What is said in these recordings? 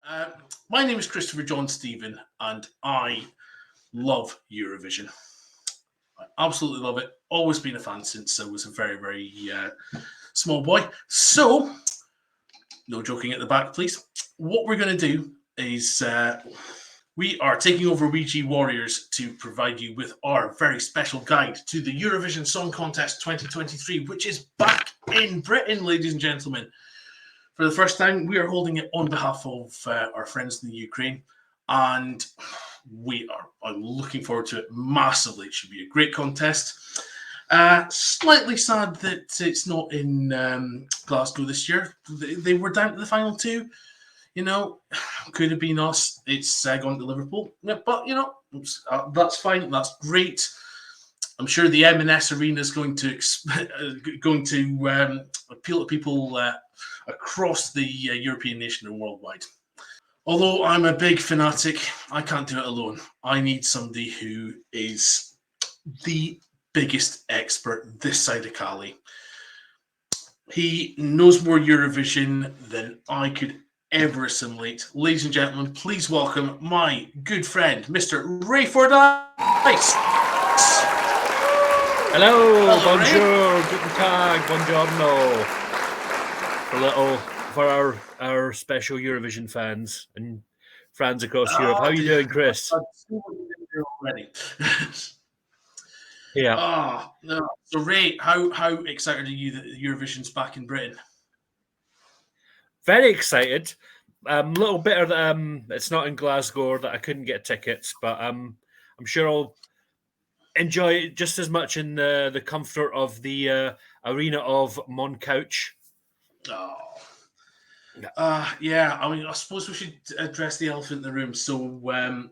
Uh, my name is Christopher John Stephen, and I love Eurovision. I absolutely love it. Always been a fan since I was a very, very small boy. So, no joking at the back, please. What we're going to do is we are taking over Weegie Warriors to provide you with our very special guide to the Eurovision Song Contest 2023, which is back in Britain, ladies and gentlemen. For the first time, we are holding it on behalf of our friends in the Ukraine, and I'm looking forward to it massively. It should be a great contest. Slightly sad that it's not in Glasgow this year. They were down to the final two. You know, could have been us. It's gone to Liverpool. Yeah, but, that's fine. That's great. I'm sure the M&S Arena is going to appeal to people across the European nation and worldwide. Although I'm a big fanatic, I can't do it alone. I need somebody who is the biggest expert this side of Cali. He knows more Eurovision than I could ever assimilate. Ladies and gentlemen, please welcome my good friend, Mr. Ray Fordyce. Hello, bonjour, guten tag, buongiorno. For our special Eurovision fans and fans across Europe. How are you doing, Chris? Already. Yeah. No. So Ray, how excited are you that Eurovision's back in Britain? Very excited. A little bitter that it's not in Glasgow or that I couldn't get tickets, but I'm sure I'll enjoy it just as much in the comfort of the arena of Moncouch. Yeah. I mean, I suppose we should address the elephant in the room. So, I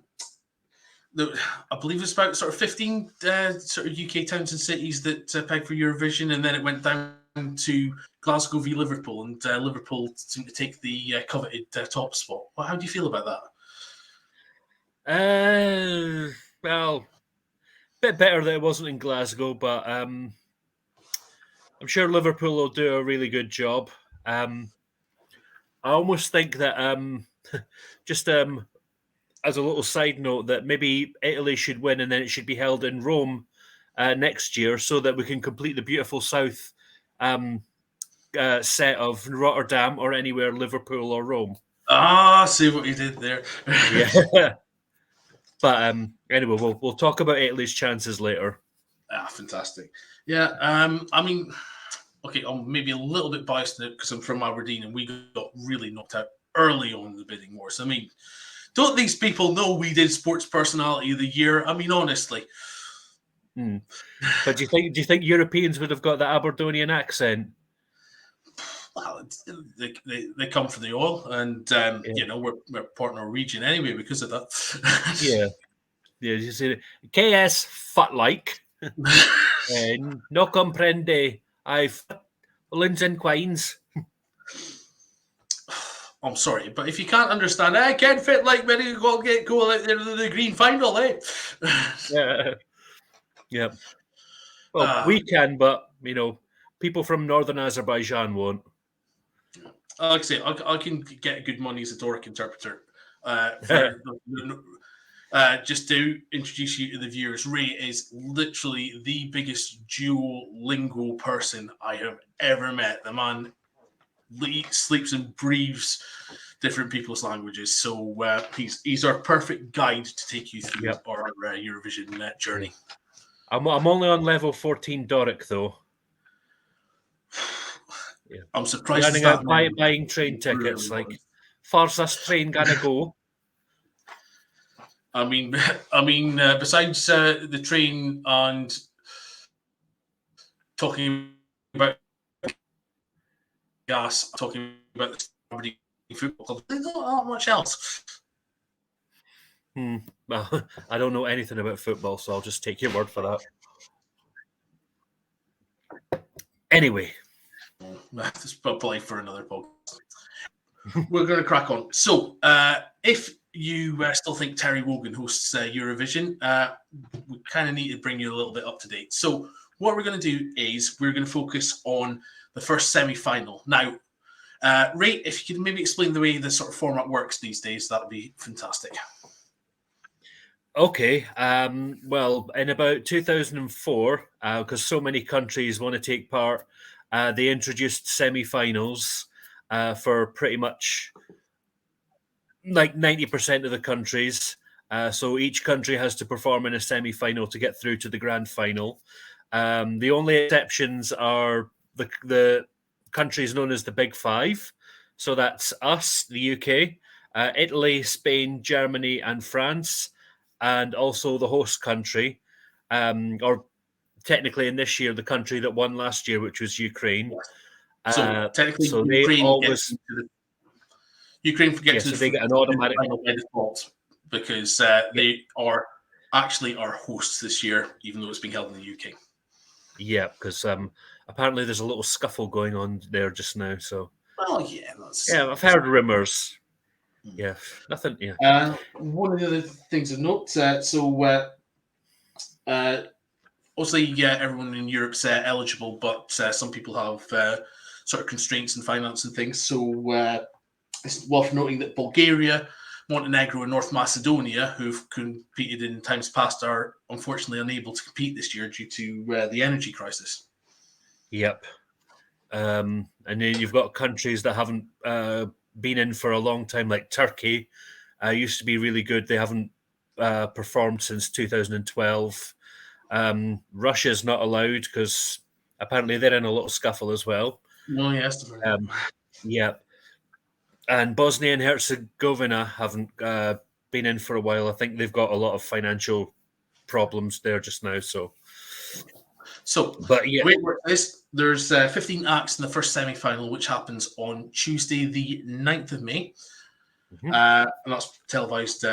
believe it's about sort of 15 sort of UK towns and cities that pegged for Eurovision, and then it went down to Glasgow v Liverpool, and Liverpool seemed to take the coveted top spot. Well, how do you feel about that? Well, bit better that it wasn't in Glasgow, but I'm sure Liverpool will do a really good job. I almost think that just as a little side note, that maybe Italy should win and then it should be held in Rome next year so that we can complete the beautiful south set of Rotterdam or anywhere, Liverpool or Rome. See what you did there. Yeah. But anyway, we'll talk about Italy's chances later. Fantastic. Yeah, I mean, okay, I'm maybe a little bit biased because I'm from Aberdeen and we got really knocked out early on in the bidding wars. I mean, don't these people know we did Sports Personality of the Year? I mean, honestly. But do you think Europeans would have got that Aberdonian accent? Well, they come for the oil, and we're part Norwegian anyway because of that. Yeah. You see, KS fat like no comprende. I've Lins and Quines. I'm sorry, but if you can't understand, I can't fit like when you go out there to the green final, eh? Yeah. Well, we can, but people from northern Azerbaijan won't. Like I say, I can get good money as a Doric interpreter. Just to introduce you to the viewers, Ray is literally the biggest Duolingo person I have ever met. The man sleeps and breathes different people's languages, so he's our perfect guide to take you through our Eurovision journey. I'm only on level 14 Doric though. Yeah. I'm surprised. Running out buying train tickets, like fars this train gonna go. I mean, besides the train and talking about gas, talking about the football club, there's not much else. Well, I don't know anything about football, so I'll just take your word for that. Anyway. That's probably for another podcast. We're going to crack on. So, if you still think Terry Wogan hosts Eurovision, we kind of need to bring you a little bit up to date. So, what we're going to do is we're going to focus on the first semi-final. Now, Ray, if you could maybe explain the way the sort of format works these days, that would be fantastic. Okay. Well, in about 2004, because so many countries want to take part, they introduced semi-finals for pretty much like 90% of the countries. So each country has to perform in a semi-final to get through to the grand final. The only exceptions are the countries known as the Big Five. So that's us, the UK, Italy, Spain, Germany, and France, and also the host country, or technically in this year, the country that won last year, which was Ukraine. So technically, so Ukraine gets so they get an automatic final by default because they are actually our hosts this year, even though it's being held in the UK. Yeah, because apparently there's a little scuffle going on there just now. So, well, I've heard rumors. Yeah, nothing. Yeah. One of the other things of note. Obviously, everyone in Europe's eligible, but some people have sort of constraints in finance and things. So it's worth noting that Bulgaria, Montenegro, and North Macedonia, who've competed in times past, are unfortunately unable to compete this year due to the energy crisis. Yep. And then you've got countries that haven't been in for a long time, like Turkey. Used to be really good. They haven't performed since 2012. Russia's not allowed because apparently they're in a little scuffle as well. No, yes. Yeah. And Bosnia and Herzegovina haven't been in for a while. I think they've got a lot of financial problems there just now. But yeah, there's 15 acts in the first semi-final, which happens on Tuesday, the 9th of May. Mm-hmm. And that's televised,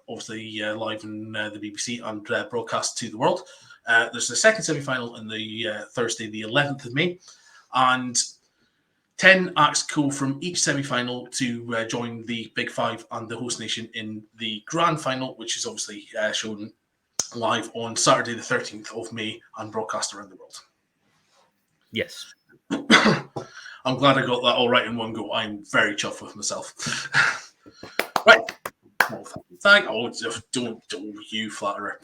obviously, live in the BBC and broadcast to the world. There's the second semi-final on the Thursday, the 11th of May. And 10 acts go from each semi-final to join the Big Five and the host nation in the grand final, which is obviously shown live on Saturday, the 13th of May and broadcast around the world. Yes. I'm glad I got that all right in one go. I'm very chuffed with myself. Right. Don't you flatterer.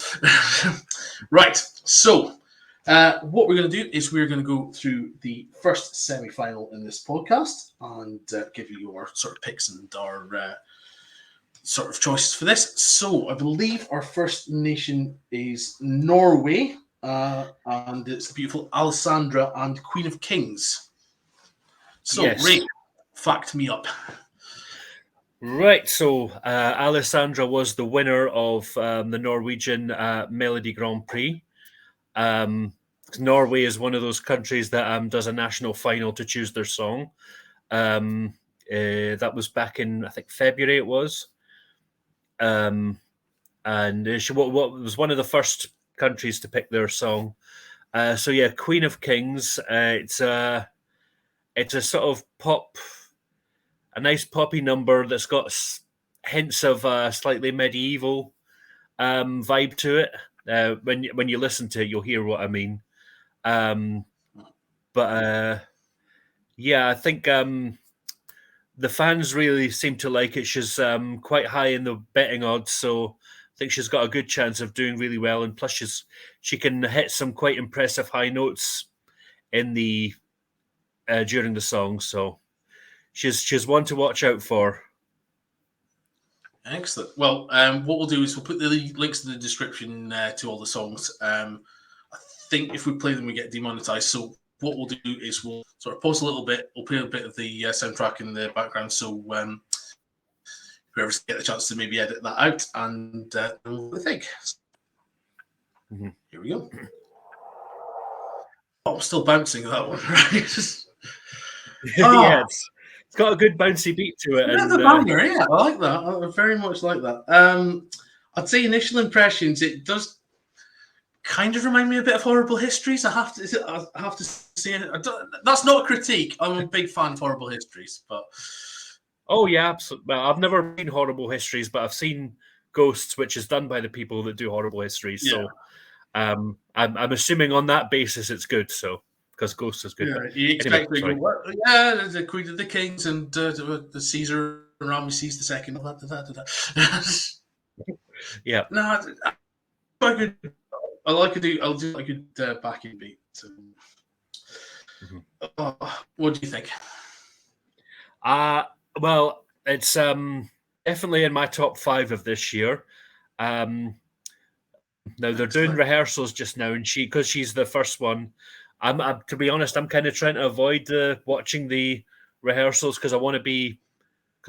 Right. So, what we're going to do is we're going to go through the first semi-final in this podcast and give you your sort of picks and our sort of choices for this. So I believe our first nation is Norway, and it's the beautiful Alessandra and Queen of Kings. So, yes. Ray, fact me up. Right, so Alessandra was the winner of the Norwegian Melody Grand Prix. Norway is one of those countries that does a national final to choose their song. That was back in, I think, February it was. And she was one of the first countries to pick their song. So yeah, Queen of Kings. It's a sort of pop, a nice poppy number that's got hints of a slightly medieval vibe to it. When you listen to it, you'll hear what I mean. Yeah, I think the fans really seem to like it. She's quite high in the betting odds, so I think she's got a good chance of doing really well. And plus, she can hit some quite impressive high notes in the during the song. So she's one to watch out for. Excellent. Well, what we'll do is we'll put the links in the description to all the songs. I think if we play them, we get demonetized. So what we'll do is we'll sort of pause a little bit. We'll play a bit of the soundtrack in the background. So whoever's get the chance to maybe edit that out and we'll think. Mm-hmm. Here we go. Oh, I'm still bouncing that one, right? Yeah, it's got a good bouncy beat to it. And, banger, yeah, I like that. I very much like that. I'd say initial impressions, it does kind of remind me a bit of Horrible Histories. I have to say, that's not a critique. I'm a big fan of Horrible Histories, but oh yeah, absolutely. Well, I've never seen Horrible Histories, but I've seen Ghosts, which is done by the people that do Horrible Histories. Yeah. So I'm assuming on that basis it's good. So because Ghost is good. Yeah, But you anyway, expect to go, sorry. "What? Yeah, the Queen of the Kings and the Caesar and Ramesses the second. Yeah. No, I could. I like to do. I'll do like a good backing beat. So, what do you think? Well, it's definitely in my top 5 of this year. Now they're doing Excellent. rehearsals just now, and because she's the first one. I'm to be honest, I'm kind of trying to avoid watching the rehearsals because I want to be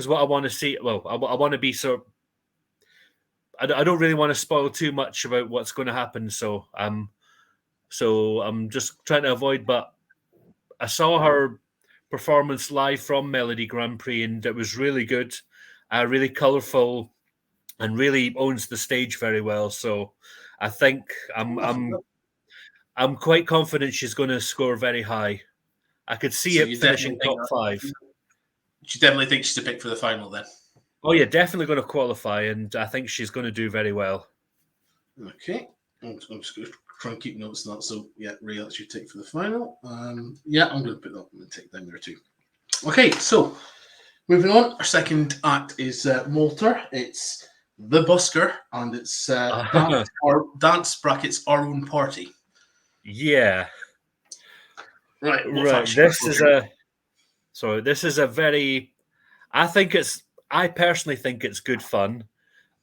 what I want to see. Well, I want to be I don't really want to spoil too much about what's going to happen. So I'm just trying to avoid. But I saw her performance live from Melody Grand Prix, and it was really good, really colourful, and really owns the stage very well. So I think I'm quite confident she's going to score very high. I could see So it you finishing definitely think top 5. you definitely think she's a pick for the final then. Oh yeah, definitely going to qualify, and I think she's going to do very well. Okay, I'm just going to try and keep notes on that. So yeah, Ray, that's your take for the final. Yeah, I'm going to put that one and take down there too. Okay, so moving on, our second act is Malta. It's The Busker, and it's dance brackets our own party. Yeah. Right. This is a very. I personally think it's good fun.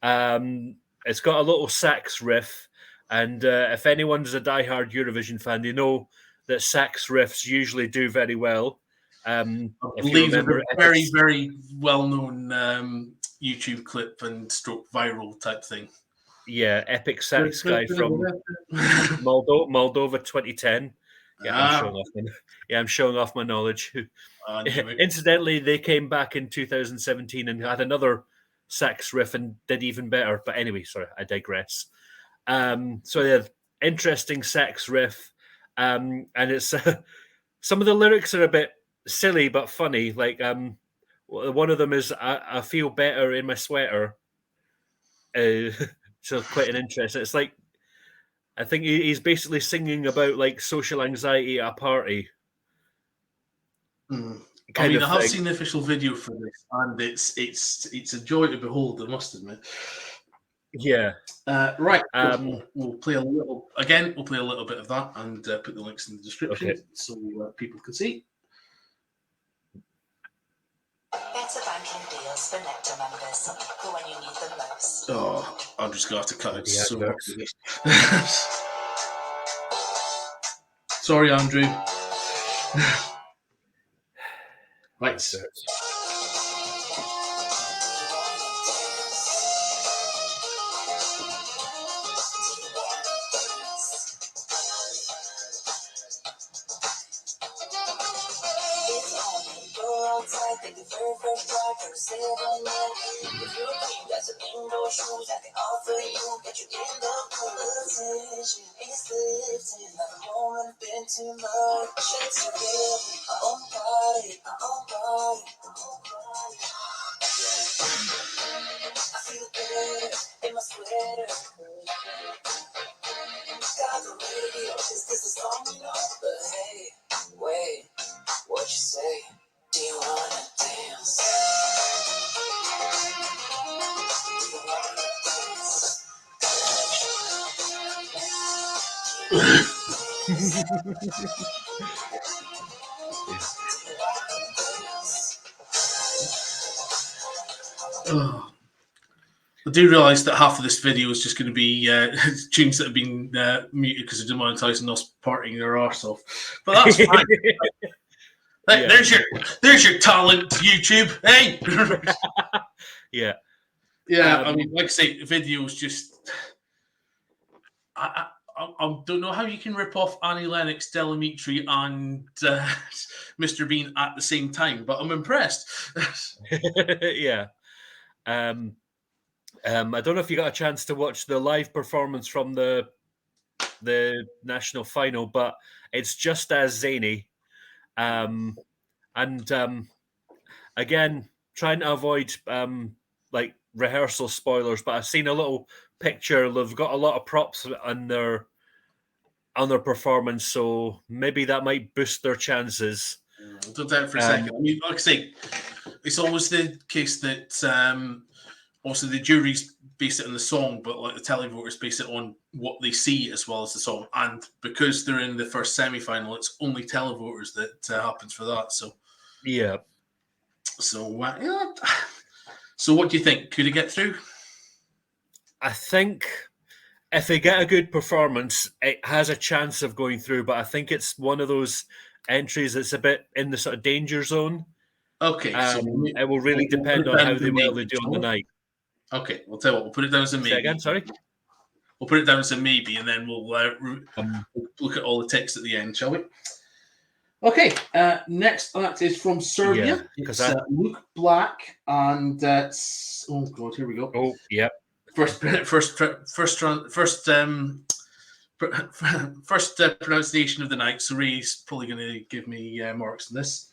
It's got a little sax riff, and if anyone's a diehard Eurovision fan, they know that sax riffs usually do very well. I If you believe remember, a very, very well-known YouTube clip and stroke viral type thing. Yeah, epic sax guy from Moldova 2010. Yeah, I'm showing off my knowledge. Incidentally, they came back in 2017 and had another sax riff and did even better. But anyway, sorry, I digress. So yeah, interesting sax riff, and it's some of the lyrics are a bit silly but funny. Like one of them is "I feel better in my sweater." So quite an interest. It's like I think he's basically singing about like social anxiety at a party. I mean, I have seen the official video for this, and it's a joy to behold. I must admit. Yeah. Right. We'll play a little again. We'll play a little bit of that and put the links in the description so people can see. Better banking deals for Nectar members for when you need them most. Oh, I'm just going to have to cut it so much. Sorry, Andrew. Right. Take the very first drive for 7 minutes. If you're clean, got some indoor shoes I can offer you, get you in the position. It's lifting, like a moment been too much. It's real, our own body, our own body, our own body. I feel better in my sweater. Got the radio, is this a song you know? But hey, wait, what you say? Do you wanna dance? Do you wanna dance? I do realise that half of this video is just going to be tunes that have been muted because of demonetising us partying their arse off. But that's fine. Yeah. There's your talent, YouTube. Hey. Yeah. Yeah. I mean, like I say, the video is just. I don't know how you can rip off Annie Lennox, Delamitri, and Mr. Bean at the same time, but I'm impressed. Yeah. I don't know if you got a chance to watch the live performance from the national final, but it's just as zany. Again, trying to avoid like rehearsal spoilers, but I've seen a little picture. They've got a lot of props on their on their performance, so maybe that might boost their chances. Don't doubt for a second. I mean, like I say, it's always the case that also the juries base it on the song, but like the televoters base it on what they see as well as the song. And because they're in the first semi-final, it's only televoters that happens for that. So yeah. So So what do you think? Could it get through? I think if they get a good performance, it has a chance of going through. But I think it's one of those entries that's a bit in the sort of danger zone. Okay, so it will really depend on how they do on the night. Okay, we'll tell you what, we'll put it down as a maybe. Say again, sorry? We'll put it down as a maybe, and then we'll look at all the text at the end, shall we? Okay, next that is from Serbia. Yeah, it's Luke Black, and oh god, here we go. Oh, yeah. First pronunciation of the night. So Ray's probably going to give me marks on this.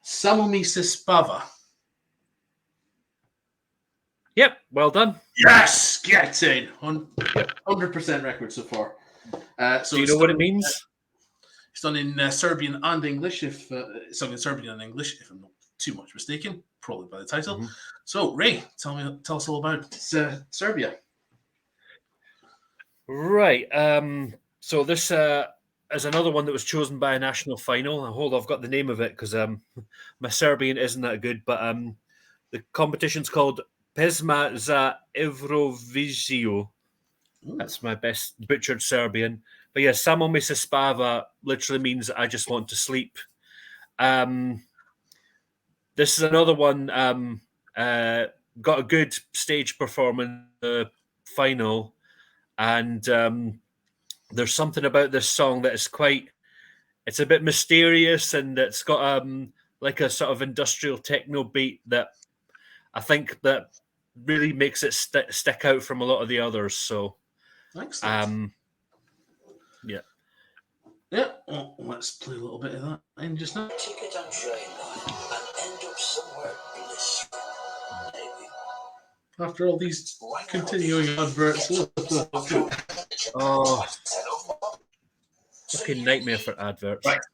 Samo se spava. Yep, well done. Yes, get in. 100% record so far. So do you know what it means? It's done in Serbian and English. If it's done in Serbian and English, if I'm not too much mistaken, probably by the title. Mm-hmm. So Ray, tell us all about Serbia. Right. So this is another one that was chosen by a national final. I've got the name of it because my Serbian isn't that good. But the competition's called Pesma za Euroviziju. That's my best butchered Serbian. But yeah, Samo mi se spava literally means I just want to sleep. This is another one got a good stage performance final, and there's something about this song that is it's a bit mysterious, and it's got like a sort of industrial techno beat that I think that really makes it stick out from a lot of the others. So excellent. Yeah. Well, let's play a little bit of that in just now. Take it on train line and end up somewhere blissful. Maybe. After all these continuing adverts. Oh, fucking nightmare for adverts. Right.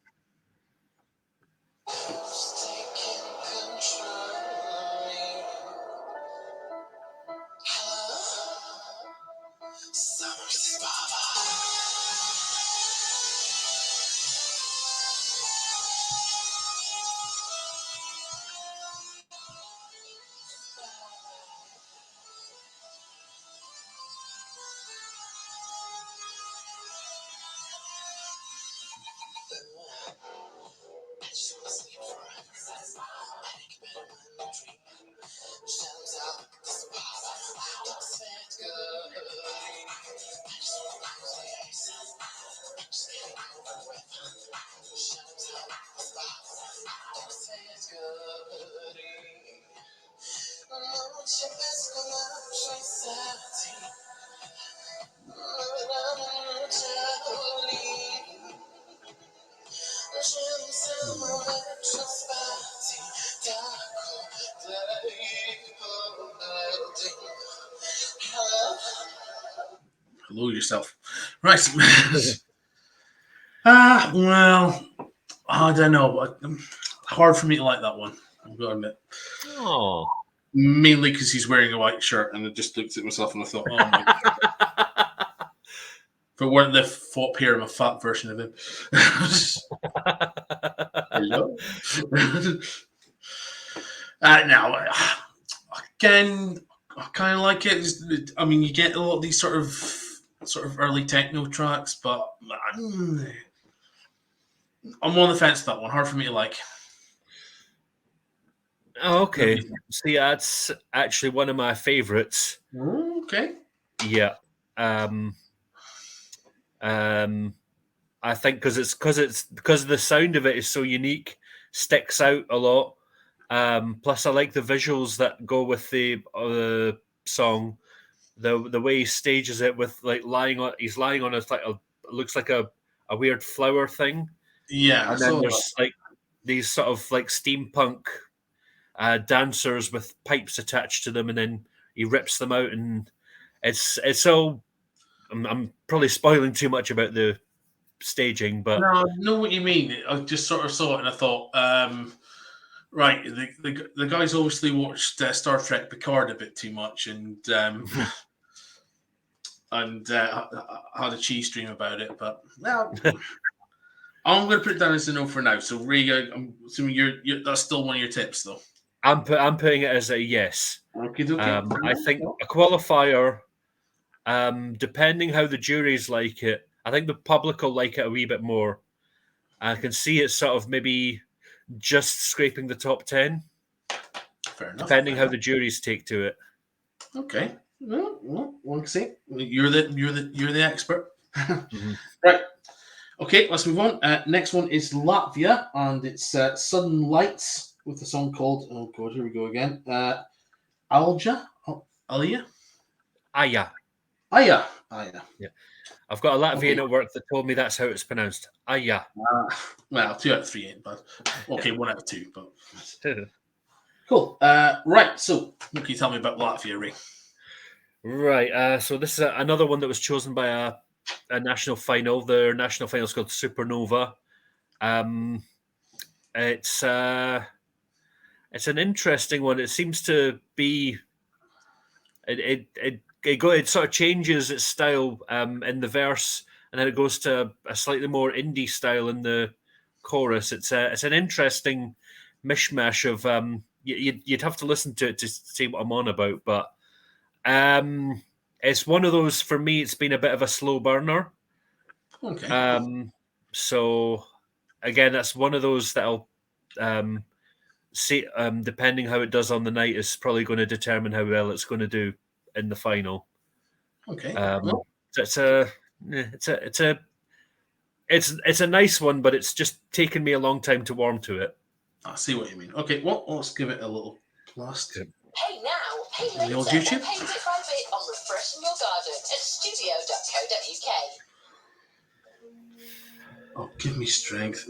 Hello yourself. Right. Well, I don't know. Hard for me to like that one, I've got to admit. Oh. Mainly because he's wearing a white shirt, and I just looked at myself and I thought, oh my god. If it weren't the fop here, I'm a fat version of him. Hello? Now, again, I kind of like it. I mean, you get a lot of these sort of early techno tracks, but I'm on the fence with that one. Hard for me to like. Oh, okay. See, that's actually one of my favorites. Okay. Yeah. I think because the sound of it is so unique, sticks out a lot. Plus, I like the visuals that go with the song. The way he stages it with he's lying on looks like a weird flower thing. Yeah, and then there's like these sort of like steampunk dancers with pipes attached to them, and then he rips them out, and it's so. I'm probably spoiling too much about the staging, but No, I know what you mean. I just sort of saw it and I thought, right, the guys obviously watched Star Trek Picard a bit too much and had a cheese stream about it. But now I'm going to put it down as a no for now. So, Ray, I'm assuming that's still one of your tips, though. I'm putting it as a yes. Okay. I think a qualifier, depending how the juries like it, I think the public will like it a wee bit more. I can see it sort of maybe just scraping the top 10, Fair enough. depending how the juries take to it. Okay. Well, one can see. You're the expert. Mm-hmm. Right. Okay, let's move on. Next one is Latvia, and it's Sudden Lights with a song called, oh god, here we go again. Alja? Alia? Aya. Aya. Yeah. I've got a Latvian at work that told me that's how it's pronounced. Aya. Well, 2 out of 3 ain't bad. Okay, 1 out of 2, but cool. Right, so what can you tell me about Latvia, Ray? Right. So this is another one that was chosen by a national final. Their national final is called Supernova. It's an interesting one. It seems to be it sort of changes its style in the verse, and then it goes to a slightly more indie style in the chorus. It's an interesting mishmash of you'd have to listen to it to see what I'm on about, but it's one of those, for me, it's been a bit of a slow burner. Okay. So again, that's one of those that I'll see, depending how it does on the night, is probably going to determine how well it's going to do in the final. Okay. It's a nice one, but it's just taken me a long time to warm to it. I see what you mean. Okay, well, let's give it a little blast. Hey now, hey On the later, old YouTube? paint it by bit on Refreshing Your Garden at studio.co.uk. Oh, give me strength.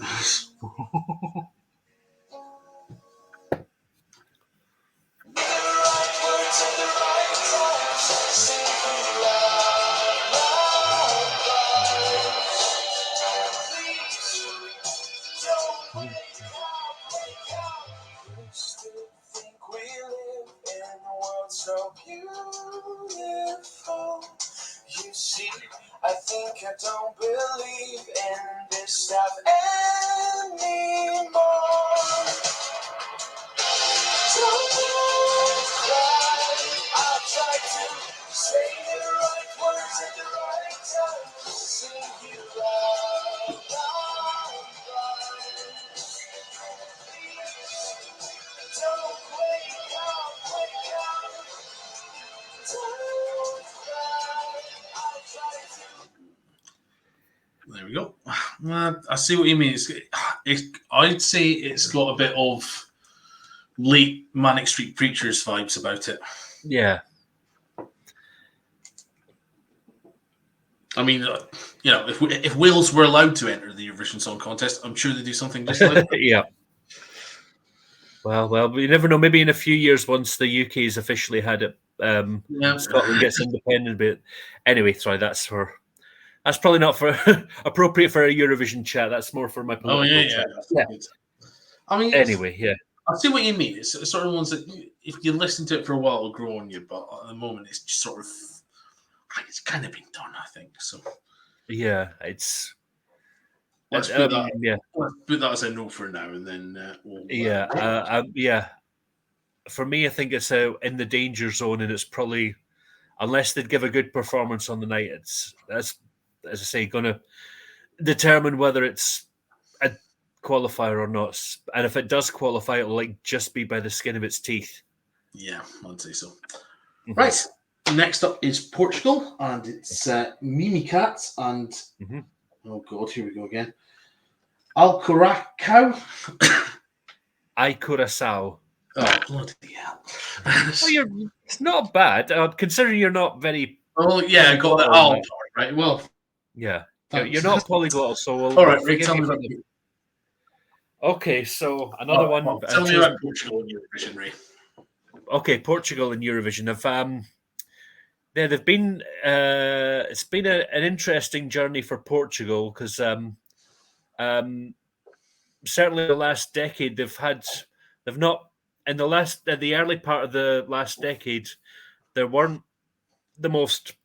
So beautiful, you see, I think I don't believe in this stuff anymore. Don't cry, I tried to say the right words at the right time, sing you love, don't wake up. There we go. I see what you mean. I'd say it's got a bit of late Manic Street Preachers vibes about it. Yeah. I mean, if Wales were allowed to enter the Eurovision Song Contest, I'm sure they do something just like that. Yeah. Well, you never know. Maybe in a few years, once the UK's officially had it, Scotland gets independent. But anyway, sorry, that's probably not for appropriate for a Eurovision chat. That's more for my political chat. Yeah. I mean, anyway, yeah. I see what you mean. It's sort of ones that if you listen to it for a while, it'll grow on you. But at the moment, it's just sort of it's kind of been done, I think. So yeah, let's put that as a no for now, and then yeah. For me, I think it's in the danger zone, and it's probably, unless they'd give a good performance on the night, that's, as I say, going to determine whether it's a qualifier or not. And if it does qualify, it'll just be by the skin of its teeth. Yeah, I'd say so. Mm-hmm. Right. Next up is Portugal, and it's Mimi Cat and oh god, here we go again. Alcoracao. Curaçao. Oh bloody hell! It's not bad, considering you're not very. Oh yeah, I got the Al part right. Well, yeah, you're not polyglottal, so all right. Ray, tell me about you. Okay, so another one. Well, tell me about Portugal in Eurovision, Ray. Okay, Portugal in Eurovision. Yeah, they've been. It's been an interesting journey for Portugal because certainly the last decade they've not in the early part of the last decade they weren't the most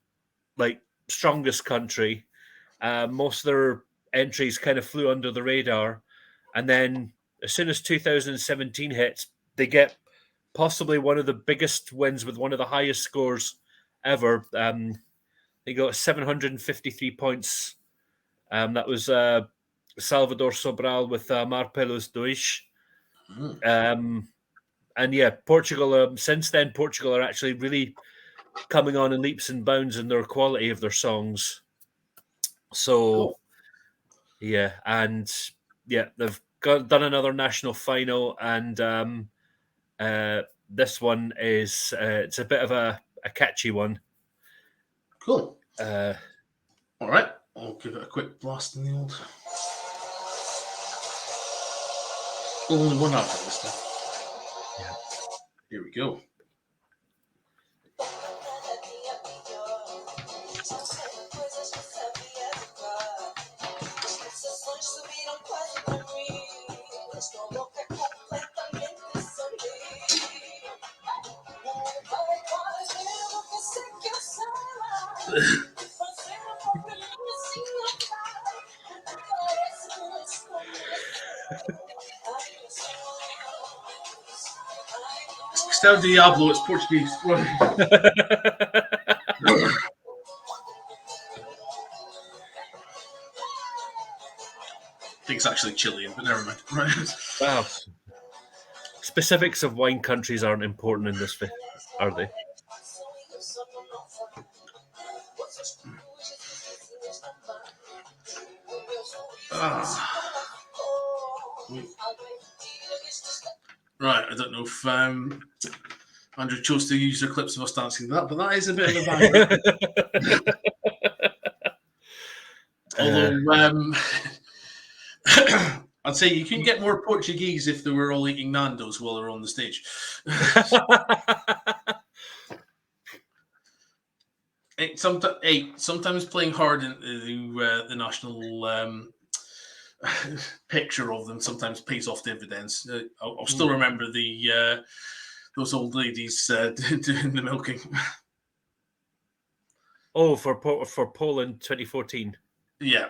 like strongest country. Most of their entries kind of flew under the radar, and then as soon as 2017 hits, they get possibly one of the biggest wins with one of the highest scores ever. They got 753 points. That was Salvador Sobral with Marpelos Dois. And yeah, Portugal. Since then, Portugal are actually really coming on in leaps and bounds in their quality of their songs. So Cool. yeah, and yeah, they've done another national final, and this one is it's a bit of a catchy one. Cool. Uh, All right. I'll give it a quick blast in the old. Only one after this time. Yeah. Here we go. Still Diablo, it's Portuguese. I think it's actually Chilean, but never mind. Right. Wow. Specifics of wine countries aren't important in this, are they? Right, I don't know if Andrew chose to use their clips of us dancing to that, but that is a bit of a banger. Although I'd say you can get more Portuguese if they were all eating Nando's while they're on the stage. Sometimes playing hard in the national picture of them sometimes pays off dividends. I'll still remember those old ladies doing the milking. Oh, for Poland 2014. Yeah.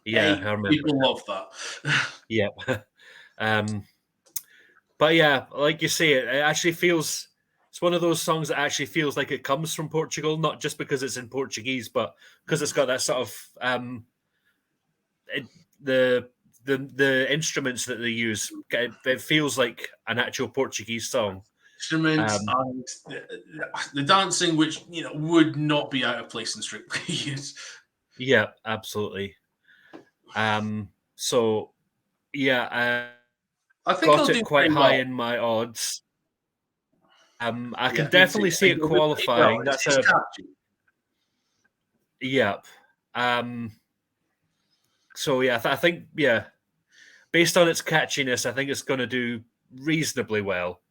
Yeah, I remember. People love that. Yeah. But yeah, like you say, it actually feels it's one of those songs that actually feels like it comes from Portugal, not just because it's in Portuguese, but because it's got that sort of the instruments that they use. It feels like an actual Portuguese song. Instruments and the dancing, which would not be out of place in Strictly. Yeah, absolutely. So yeah, I think got it quite high in my odds. I can definitely see it qualifying. That's a yeah. So yeah, I think based on its catchiness, I think it's going to do reasonably well.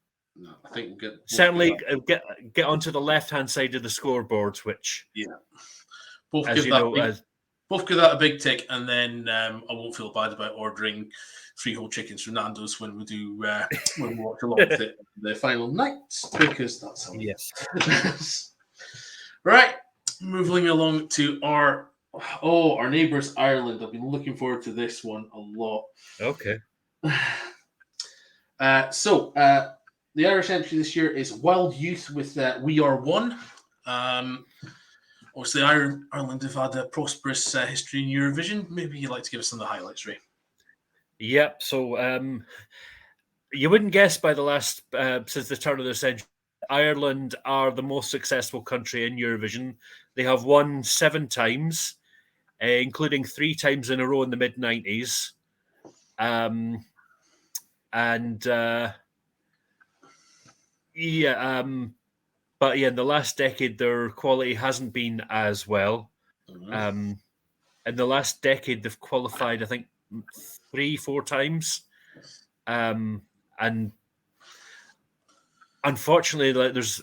No, I think we'll certainly get onto the left-hand side of the scoreboard, which both give that a big tick, and then I won't feel bad about ordering freehold chickens from Nando's when we do when we watch along with it the final night, because that's how. Yes. Right, moving along to our neighbours Ireland. I've been looking forward to this one a lot. Okay. The Irish entry this year is Wild Youth with We Are One. Obviously, Ireland have had a prosperous history in Eurovision. Maybe you'd like to give us some of the highlights, Ray. Yep. So you wouldn't guess by the last, since the turn of the century, Ireland are the most successful country in Eurovision. They have won 7 times, including 3 times in a row in the mid-90s. But in the last decade, their quality hasn't been as well. In the last decade, they've qualified, I think, 3-4 times. And unfortunately, there's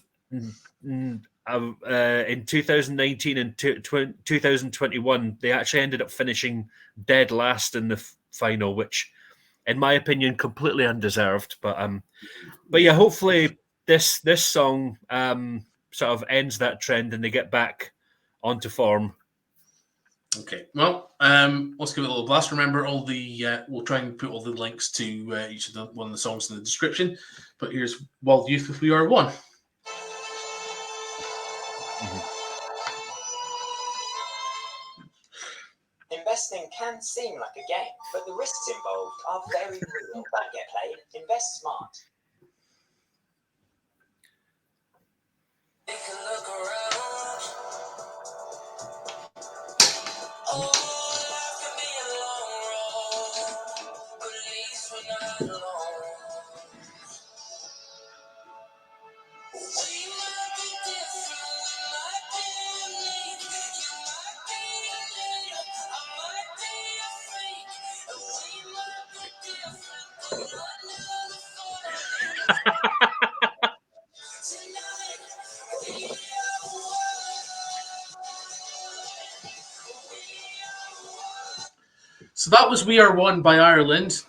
in 2019 and 2021, they actually ended up finishing dead last in the final, which, in my opinion, completely undeserved. But yeah, hopefully this song sort of ends that trend and they get back onto form. Okay, well, let's give it a little blast. Remember, all the we'll try and put all the links to each of one of the songs in the description. But here's Wild Youth with We Are One. Investing can seem like a game, but the risks involved are very real. Don't get played. Invest smart. Take a look around. Oh, life can be a long road, but at least we're not alone. We might be different, we might be unique. You might be a leader, I might be a freak, and we might be different, but not never fun. Tonight, we are one. So that was We Are One by Ireland.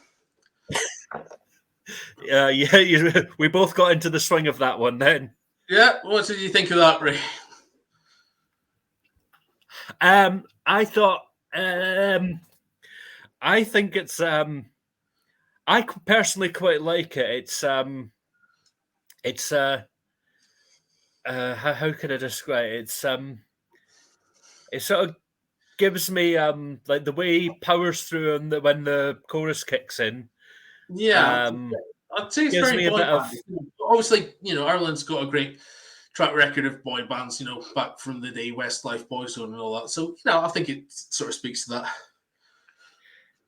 We both got into the swing of that one then. Yeah, what did you think of that, Ray? I thought, I think it's, I personally quite like it. It's how can I describe it? It sort of gives me like the way he powers through and when the chorus kicks in. Yeah, I'd say it's gives very me a boy bit of- bandy. Obviously, Ireland's got a great track record of boy bands, back from the day Westlife, Boyzone, and all that. So, I think it sort of speaks to that.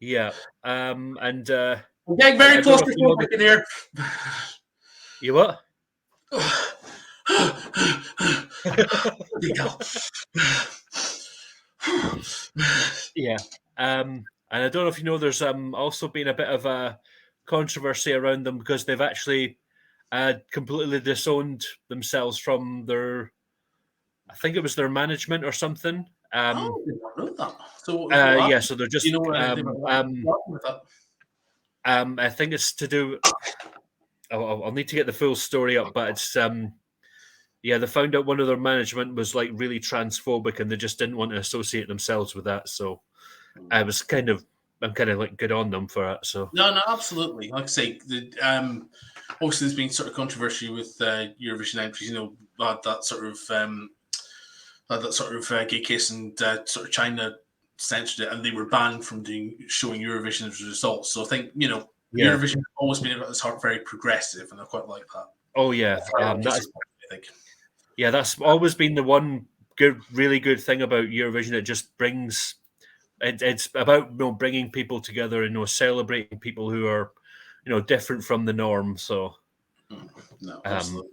Yeah, and I'm getting very I don't know if you know claustrophobic in here. you what? Yeah, and I don't know if you know, there's also been a bit of a controversy around them because they've actually completely disowned themselves from their, I think it was their management or something. I did not know that. So, Yeah, so they're just, you know anything about that? I think it's to do. I'll need to get the full story up, but it's yeah, they found out one of their management was like really transphobic, and they just didn't want to associate themselves with that. So I'm kind of like good on them for it. So No, absolutely. Like I say, obviously there's been sort of controversy with Eurovision entries. Had that sort of gay case, and sort of China censored it, and they were banned from showing Eurovision as a result. So I think Eurovision has always been at its heart very progressive, and I quite like that. Oh yeah, I think. Yeah, that's always been the one really good thing about Eurovision. It just brings. It's about bringing people together and celebrating people who are different from the norm. So no, absolutely.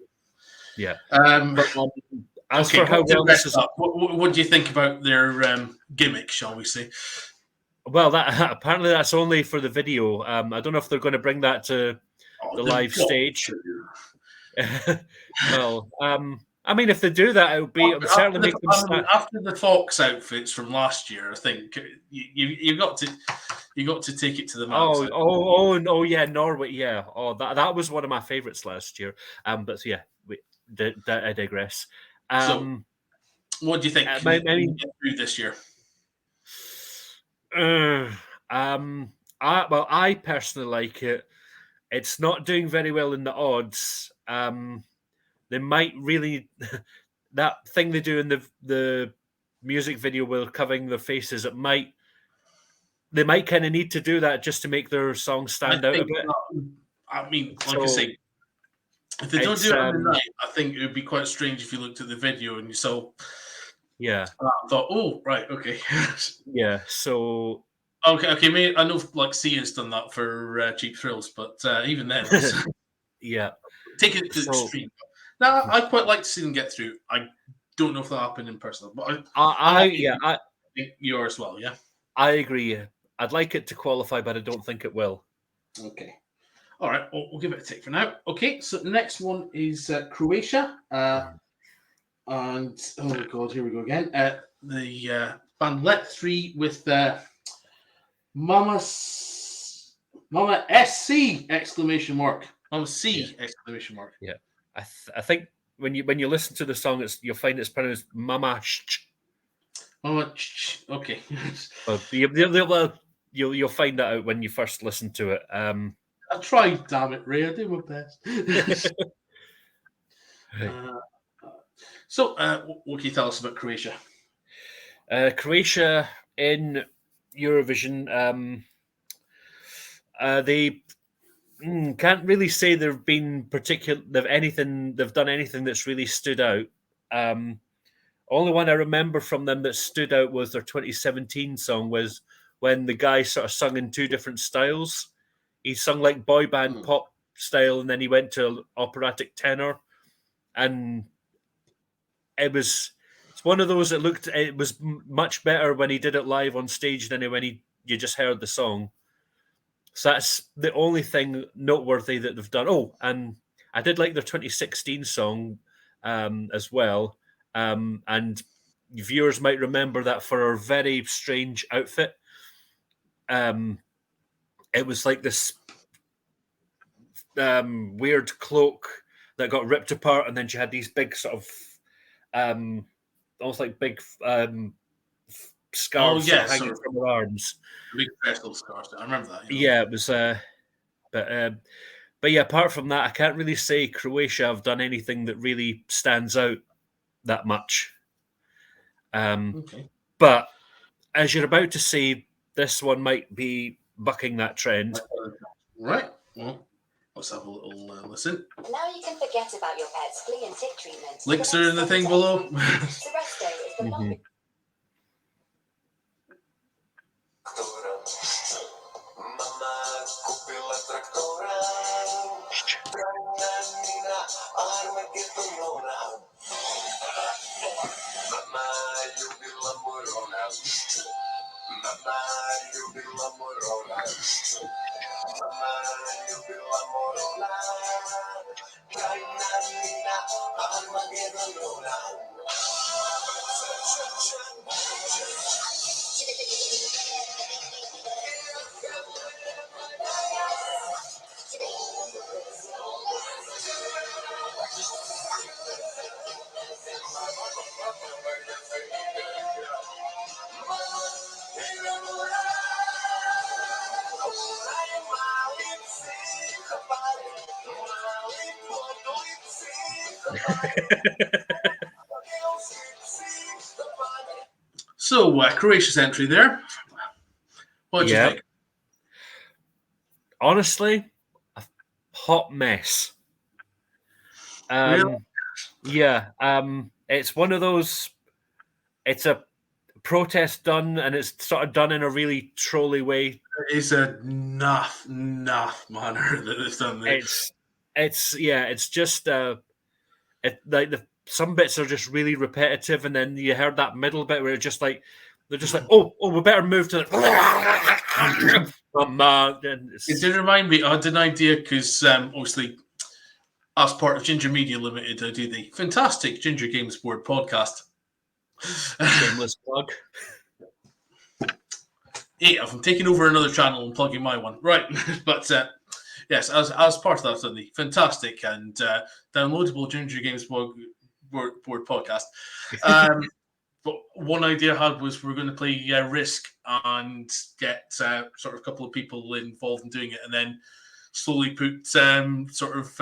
Yeah. But, as for how well this is, what do you think about their gimmick, shall we say? Well, that apparently that's only for the video. I don't know if they're going to bring that to the live stage. Well, I mean, if they do that, it would be certainly make them start. After the Fox outfits from last year, I think you got to take it to the max. Oh, yeah, Norway, yeah. Oh, that was one of my favourites last year. But yeah, I digress. So, what do you think? Get through this year? I personally like it. It's not doing very well in the odds. They might really that thing they do in the music video where they're covering their faces. They might kind of need to do that just to make their song stand out a bit. I mean, like I say, if they don't do it on the night, I think it would be quite strange if you looked at the video and you saw. Yeah. I thought, oh, right, okay. Yeah. So. Okay. Maybe I know, like Sia's done that for Cheap Thrills, but even then, yeah, take it to the extreme. Now, I quite like to see them get through. I don't know if that'll happen in person, but I think you are as well. Yeah, I agree. I'd like it to qualify, but I don't think it will. Okay. All right. We'll give it a take for now. Okay. So the next one is Croatia. And oh god, here we go again. The band Let 3 with Mama SC exclamation mark. Mama C exclamation mark. Yeah, I think when you listen to the song, you'll find it's pronounced Mama. Mama. Okay. But you'll find that out when you first listen to it. I tried, damn it, Ray. I did my best. So, what can you tell us about Croatia? Croatia in Eurovision. They can't really say they've done anything that's really stood out. Only one I remember from them that stood out was their 2017 song, was when the guy sort of sung in two different styles. He sung like boy band pop style, and then he went to operatic tenor, and it's one of those that it was much better when he did it live on stage than when you just heard the song. So that's the only thing noteworthy that they've done. Oh, and I did like their 2016 song as well. And viewers might remember that for her very strange outfit. It was like this weird cloak that got ripped apart, and then she had these big sort of almost like big scarves hanging from her arms. Big special scarves. I remember that. Yeah, it was. But yeah, apart from that, I can't really say Croatia have done anything that really stands out that much. Okay. But as you're about to see, this one might be bucking that trend. Right. Well, let's have a little listen. Now you can forget about your pet's flea and tick treatment. Links are in the thing below. Seresto is the longest. So, Croatia's entry there. What do you think? Honestly, a hot mess. Really? Yeah. It's one of those. It's a protest done, and it's sort of done in a really trolly way. It's a naff manner that it's done there. It's just some bits are just really repetitive, and then you heard that middle bit where they're just like, oh, we better move to the. Oh man! It did remind me. I had an idea because obviously, as part of Ginger Media Limited, I do the fantastic Ginger Games Board podcast. Shameless plug. Hey, I'm taking over another channel and plugging my one, right? But yes, as part of that, I've done the fantastic and downloadable Ginger Games Board podcast. But one idea I had was we're going to play Risk and get sort of a couple of people involved in doing it, and then slowly put sort of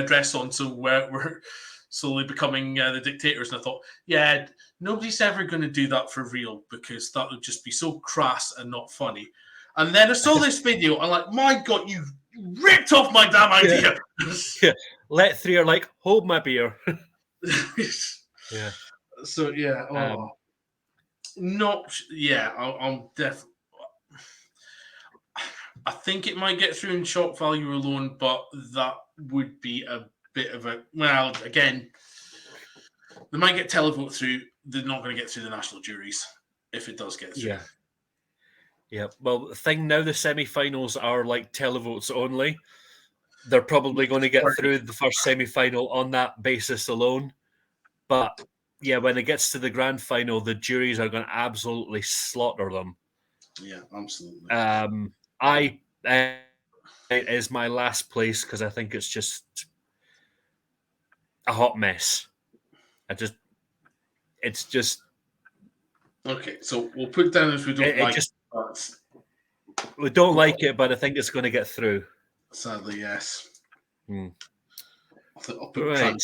dress on, so we're slowly becoming the dictators. And I thought, yeah, nobody's ever going to do that for real because that would just be so crass and not funny. And then I saw this video, I'm like, my God, you ripped off my damn idea. Yeah. Let three are like, hold my beer. Yeah. So yeah, I'm definitely. I think it might get through in shock value alone, but that would be a bit of a again. They might get televote through. They're not going to get through the national juries if it does get through. Yeah. Well, the thing now, the semi-finals are like televotes only. They're probably going to get through the first semi-final on that basis alone. But yeah, when it gets to the grand final, the juries are going to absolutely slaughter them. Yeah, absolutely. It is my last place because I think it's just a hot mess. It's just Okay, so we'll put down if we don't like it. But we don't like it, but I think it's going to get through. Sadly, yes. I'll put Right.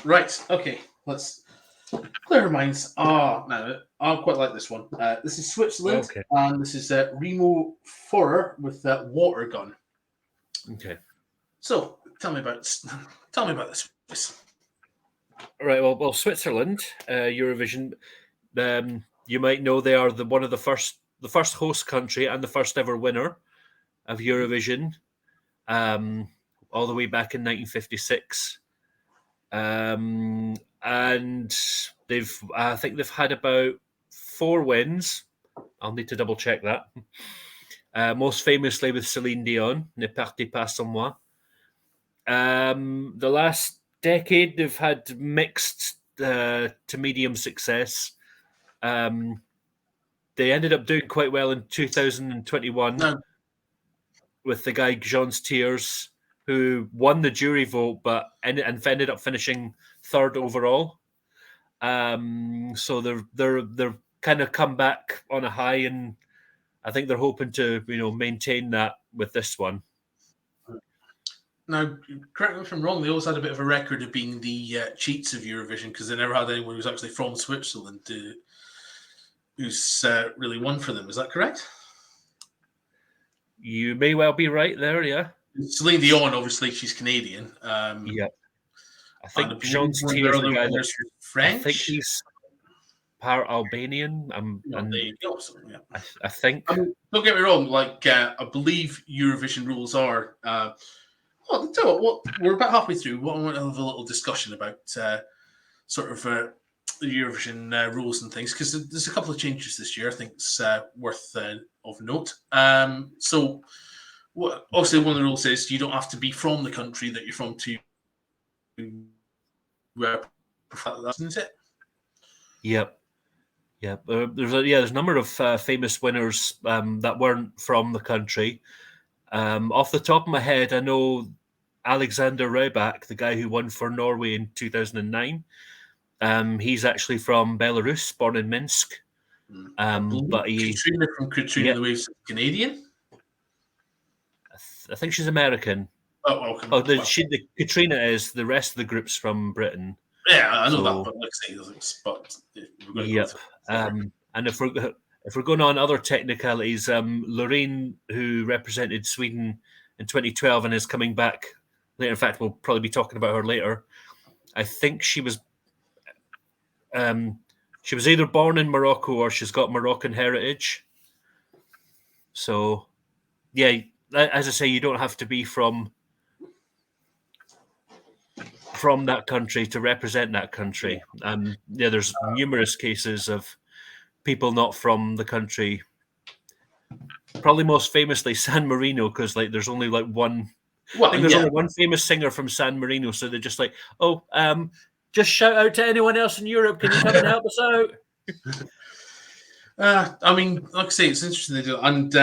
Right, okay, let's clear our minds. Now, I quite like this one. This is Switzerland, Okay. and this is Remo Forer with Water Gun. Okay. So, tell me about this. Right. Well, Switzerland, Eurovision. You might know they are one of the first host country and the first ever winner of Eurovision, all the way back in 1956. And I think they've had about 4 wins. I'll need to double check that. Most famously with Celine Dion, Ne partez pas sans moi. The last decade, they've had mixed to medium success. They ended up doing quite well in 2021 with the guy Jean's Tears, who won the jury vote, but ended up finishing 3rd overall. So they're kind of come back on a high, and I think they're hoping to maintain that with this one. Now, correct me if I'm wrong, they always had a bit of a record of being the cheats of Eurovision because they never had anyone who was actually from Switzerland who's really won for them. Is that correct? You may well be right there, yeah. Celine Dion, obviously, she's Canadian. Yeah. I think Jean's one of Tears, their the guy other winners is French. I think he's part Albanian. There you go. So, yeah. I think. Don't get me wrong. Like I believe Eurovision rules are. Well, tell you what, we're about halfway through. I want to have a little discussion about sort of the Eurovision rules and things because there's a couple of changes this year. I think it's worth of note. So, obviously, one of the rules is you don't have to be from the country that you're from to isn't it? Yep. There's a number of famous winners that weren't from the country. Off the top of my head, I know Alexander Rybak, the guy who won for Norway in 2009. He's actually from Belarus, born in Minsk. But Katrina from Katrina the Waves is Canadian. I think she's American. The Katrina is. The rest of the group's from Britain. Yeah, I know that, but like I say, but yep. And if we're going on other technicalities, Loreen, who represented Sweden in 2012 and is coming back later. In fact, we'll probably be talking about her later. I think she was either born in Morocco or she's got Moroccan heritage. So, yeah, as I say, you don't have to be from that country to represent that country. There's numerous cases of people not from the country. Probably most famously San Marino, because there's only one. I think there's only one famous singer from San Marino, so they're just like, just shout out to anyone else in Europe. Can you come and help us out? I mean, like I say, it's interesting they do it. And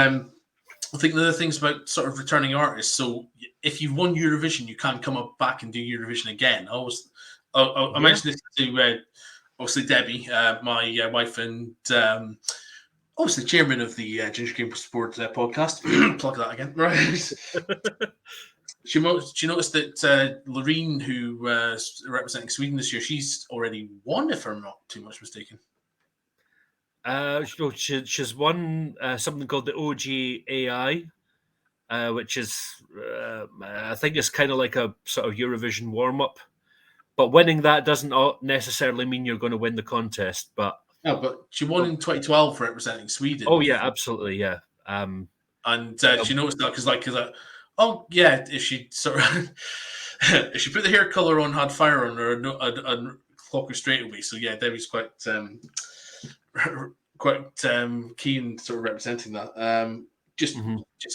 I think the other things about sort of returning artists. So if you've won Eurovision, you can come up back and do Eurovision again. I mentioned this to obviously Debbie, my wife, and obviously chairman of the Ginger Game Sport podcast. Plug that again, right? She noticed that Loreen, who representing Sweden this year, she's already won, if I'm not too much mistaken. She's won something called the OGAI, which is, I think it's kind of like a sort of Eurovision warm-up. But winning that doesn't necessarily mean you're going to win the contest. But she won in 2012 representing Sweden. Oh, yeah, absolutely, yeah. And she noticed that because if she sort of if she put the hair color on, had fire on her, and clock her straight away. So yeah, Debbie's quite keen sort of representing that. Just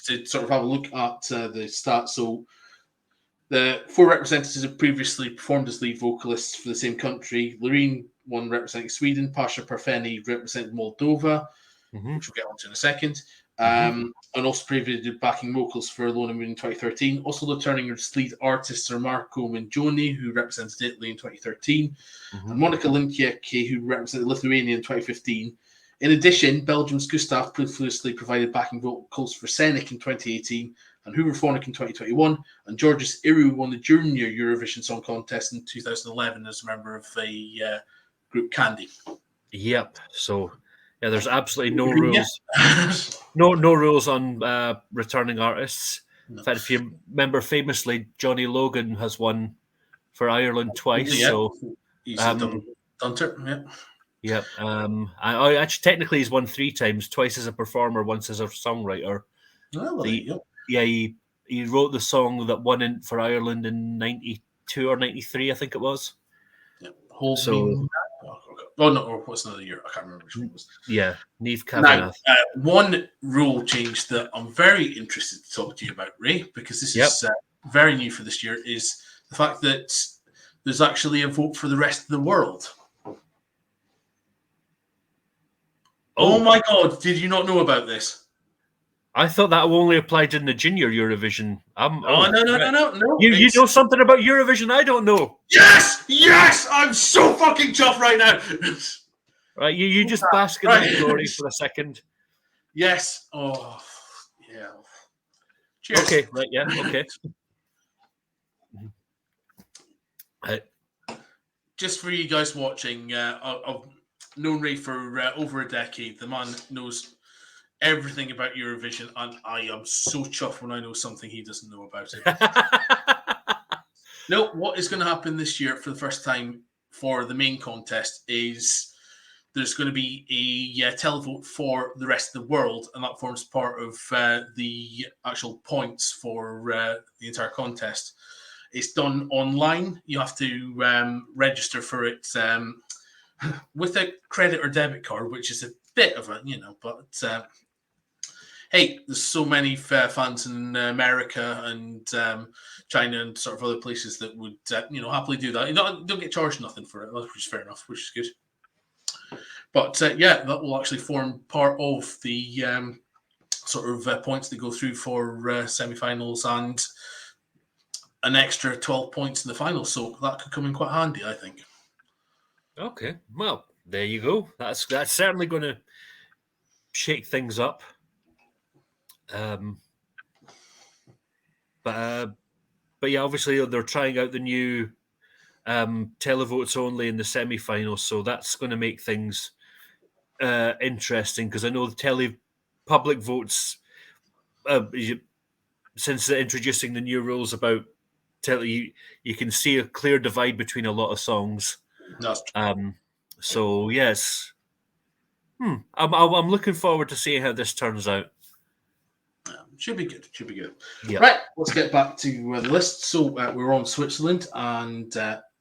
to sort of have a look at the stats. So The 4 representatives have previously performed as lead vocalists for the same country. Loreen, one representing Sweden, Pasha Parfeni represented Moldova, which we'll get onto in a second. And also previously did backing vocals for Alone and Moon in 2013. Also returning as lead artists are Marco Mingioni, who represented Italy in 2013, and Monica Linkiecki, who represented Lithuania in 2015. In addition, Belgium's Gustav previously provided backing vocals for Scenic in 2018 and Hooverphonic in 2021, and Georges Iru won the Junior Eurovision Song Contest in 2011 as a member of the group Candy. Yep. So, yeah, there's absolutely no rules. No rules on returning artists. No. In fact, if you remember, famously, Johnny Logan has won for Ireland twice. Yeah. So he's a double dunter. Yeah. Yep. I actually technically he's won 3 times, twice as a performer, once as a songwriter. Oh, well, yeah, he wrote the song that won in for Ireland in 92 or 93, I think it was. Yeah. Or what's another year? I can't remember which one it was. Yeah, Niamh Kavanagh. Now, one rule change that I'm very interested to talk to you about, Ray, because this is very new for this year, is the fact that there's actually a vote for the rest of the world. Oh my God! Did you not know about this? I thought that only applied in the Junior Eurovision. No. You know something about Eurovision I don't know. Yes! I'm so fucking chuffed right now. Right, you just bask in that glory for a second. Yes. Oh, yeah. Cheers. Okay, right, yeah, okay. Just for you guys watching, I've known Ray for over a decade. The man knows everything about Eurovision, and I am so chuffed when I know something he doesn't know about it. No, what is going to happen this year for the first time for the main contest is there's going to be a televote for the rest of the world, and that forms part of the actual points for the entire contest. It's done online. You have to register for it with a credit or debit card, which is a bit of a, but hey, there's so many fans in America and China and sort of other places that would, happily do that. You don't get charged nothing for it, which is fair enough, which is good. But that will actually form part of the sort of points that go through for semi-finals and an extra 12 points in the final. So that could come in quite handy, I think. Okay, well, there you go. That's certainly going to shake things up. But yeah, obviously they're trying out the new televotes only in the semi-finals, so that's going to make things interesting because I know the public votes since introducing the new rules about you can see a clear divide between a lot of songs. That's true. So yes, I'm looking forward to seeing how this turns out. Should be good. Yep. Right, let's get back to the list. So we're on Switzerland, and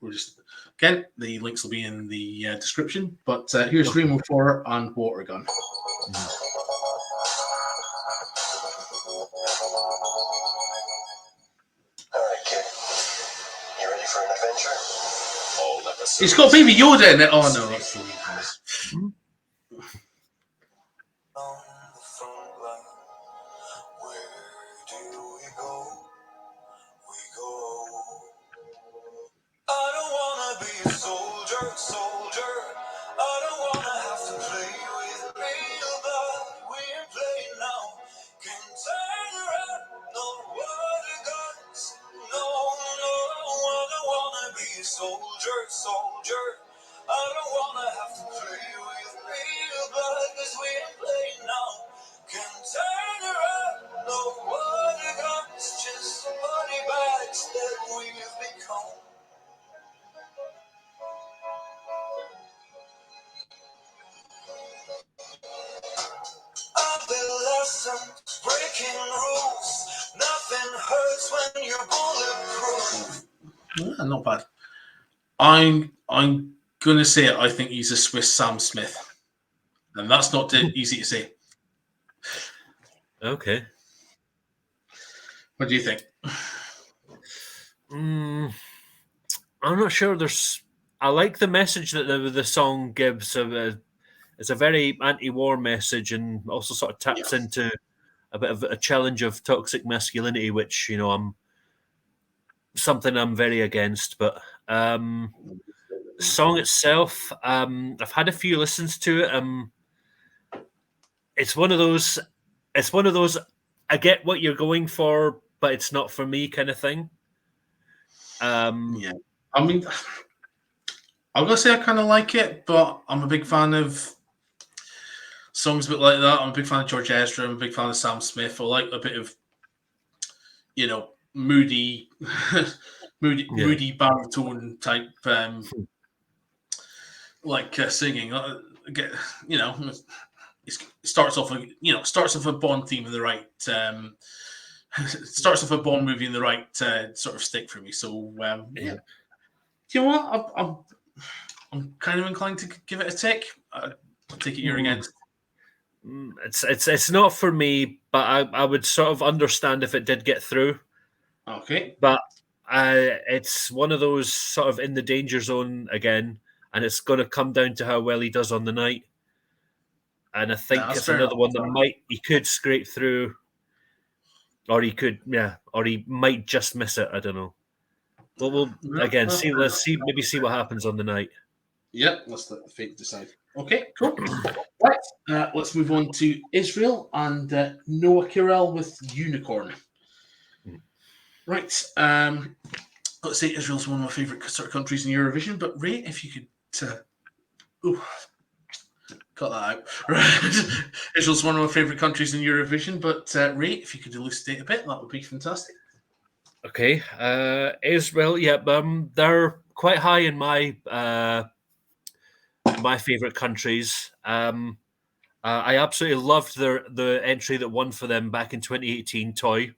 we're just again the links will be in the description. But here's Rainbow 4 and Water Gun. All right, kid. You ready for an adventure? Oh, let us. It's got Baby Yoda in it. Oh no, that's the Soldier, I don't wanna have to play with real blood. We're playing now. Can turn around, no water guns. No, I don't wanna be a soldier. I don't wanna have to play with real blood, 'cause we're playing now. Can turn around, no water guns, just body bags that we've become. Breaking rules. Nothing hurts when you're bulletproof. Yeah, not bad. I'm gonna say it. I think he's a Swiss Sam Smith, and that's not easy to say. Okay. What do you think? I'm not sure. I like the message that the song gives. It's a very anti-war message, and also sort of taps into a bit of a challenge of toxic masculinity, which I'm very against. But song itself, I've had a few listens to it. It's one of those. It's one of those. I get what you're going for, but it's not for me kind of thing. Yeah, I mean, I'm gonna say I kind of like it, but I'm a big fan of songs a bit like that. I'm a big fan of George Ezra. I'm a big fan of Sam Smith. I like a bit of, moody, moody baritone type, singing. It starts off a Bond theme in the right. Starts off a Bond movie in the right sort of stick for me. So yeah. You know what? I'm kind of inclined to give it a tick. I take it you're against. It's not for me, but I would sort of understand if it did get through. Okay. But it's one of those sort of in the danger zone again, and it's going to come down to how well he does on the night. And I think it's another one that he could scrape through, or he could, or he might just miss it. I don't know. But we'll again see. Let's see. Maybe see what happens on the night. Yep. Let's let the fate decide. Okay. Cool. Right. Let's move on to Israel and Noah Kirel with Unicorn. Right. Let's say Israel's one of my favourite sort of countries in Eurovision. But Ray, if you could, cut that out. Right. Israel's one of my favourite countries in Eurovision. But Ray, if you could elucidate a bit, that would be fantastic. Okay, Israel. Yeah, they're quite high in my my favorite countries. I absolutely loved the entry that won for them back in 2018, "Toy"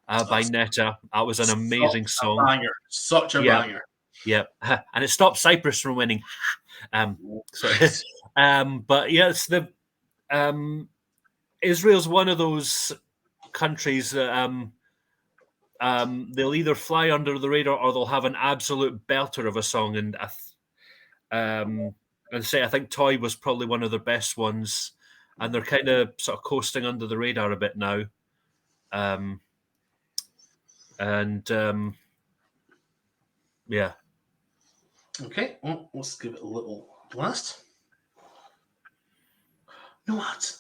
by Netta. That was an amazing song. Such a banger. Yeah, and it stopped Cyprus from winning. But yes, Israel's one of those countries that they'll either fly under the radar or they'll have an absolute belter of a song. And I think "Toy" was probably one of their best ones, and they're kind of sort of coasting under the radar a bit now. Yeah. Okay, well, let's give it a little blast. No what?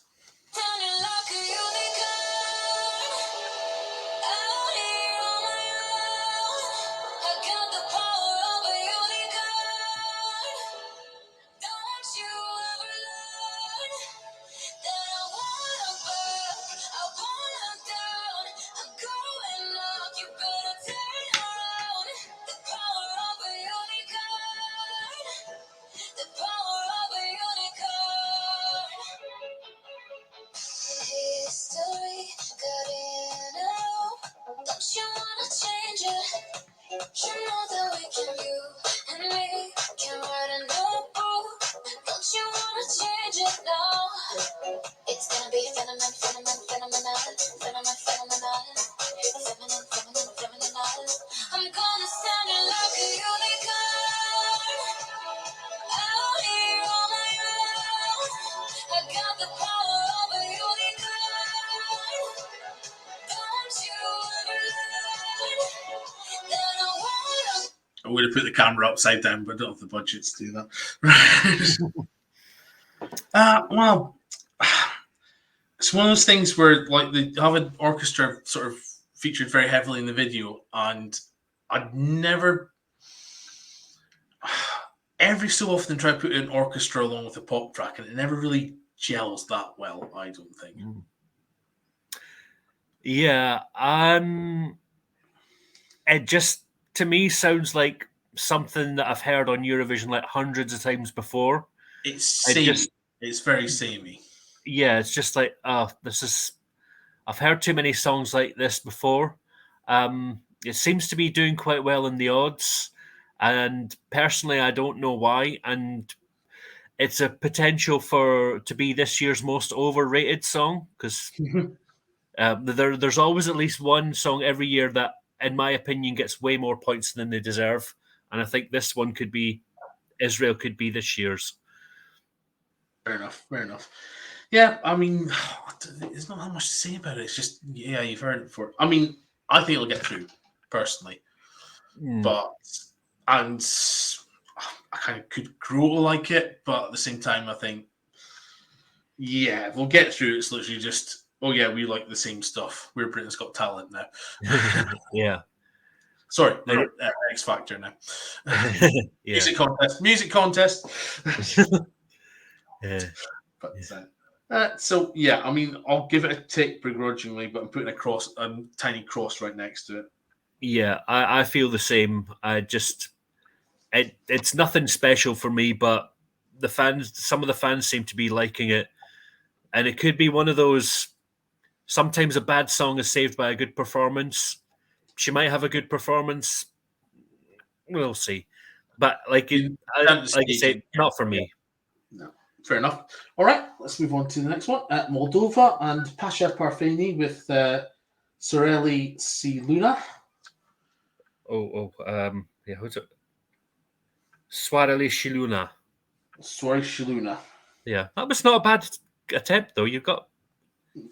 I would have put the camera upside down, but I don't have the budget to do that. Well, it's one of those things where, like, they have an orchestra sort of featured very heavily in the video, and I'd never, every so often, try to put an orchestra along with a pop track, and it never really gels that well, I don't think. Yeah, it just, to me, sounds like something that I've heard on Eurovision like hundreds of times before. It's samey. It's very samey. Yeah, it's just like, I've heard too many songs like this before. It seems to be doing quite well in the odds, and personally, I don't know why. And it's a potential to be this year's most overrated song, because there's always at least one song every year that in my opinion, gets way more points than they deserve. And I think this one could be Israel could be this year's. Fair enough. Fair enough. Yeah, I mean, there's not that much to say about it. It's just, yeah, you've heard it before. I mean, I think it'll get through, personally. But, and I kind of could grow to like it, but at the same time, I think, yeah, we'll get through. It's literally just, oh yeah, we like the same stuff. We're Britain's Got Talent now. Yeah. Sorry, they're X Factor now. Yeah. Music contest. Yeah. But, so yeah, I mean, I'll give it a tick begrudgingly, but I'm putting a tiny cross right next to it. Yeah, I feel the same. I just it's nothing special for me, but some of the fans seem to be liking it, and it could be one of those. Sometimes a bad song is saved by a good performance. She might have a good performance. We'll see, but like you say, not for me. No, fair enough. All right, let's move on to the next one. Moldova and Pasha Parfeni with Soreli Siluna. Yeah, who's it? Swareli Shiluna. Sorry, Shiluna. Yeah, that was not a bad attempt, though. You've got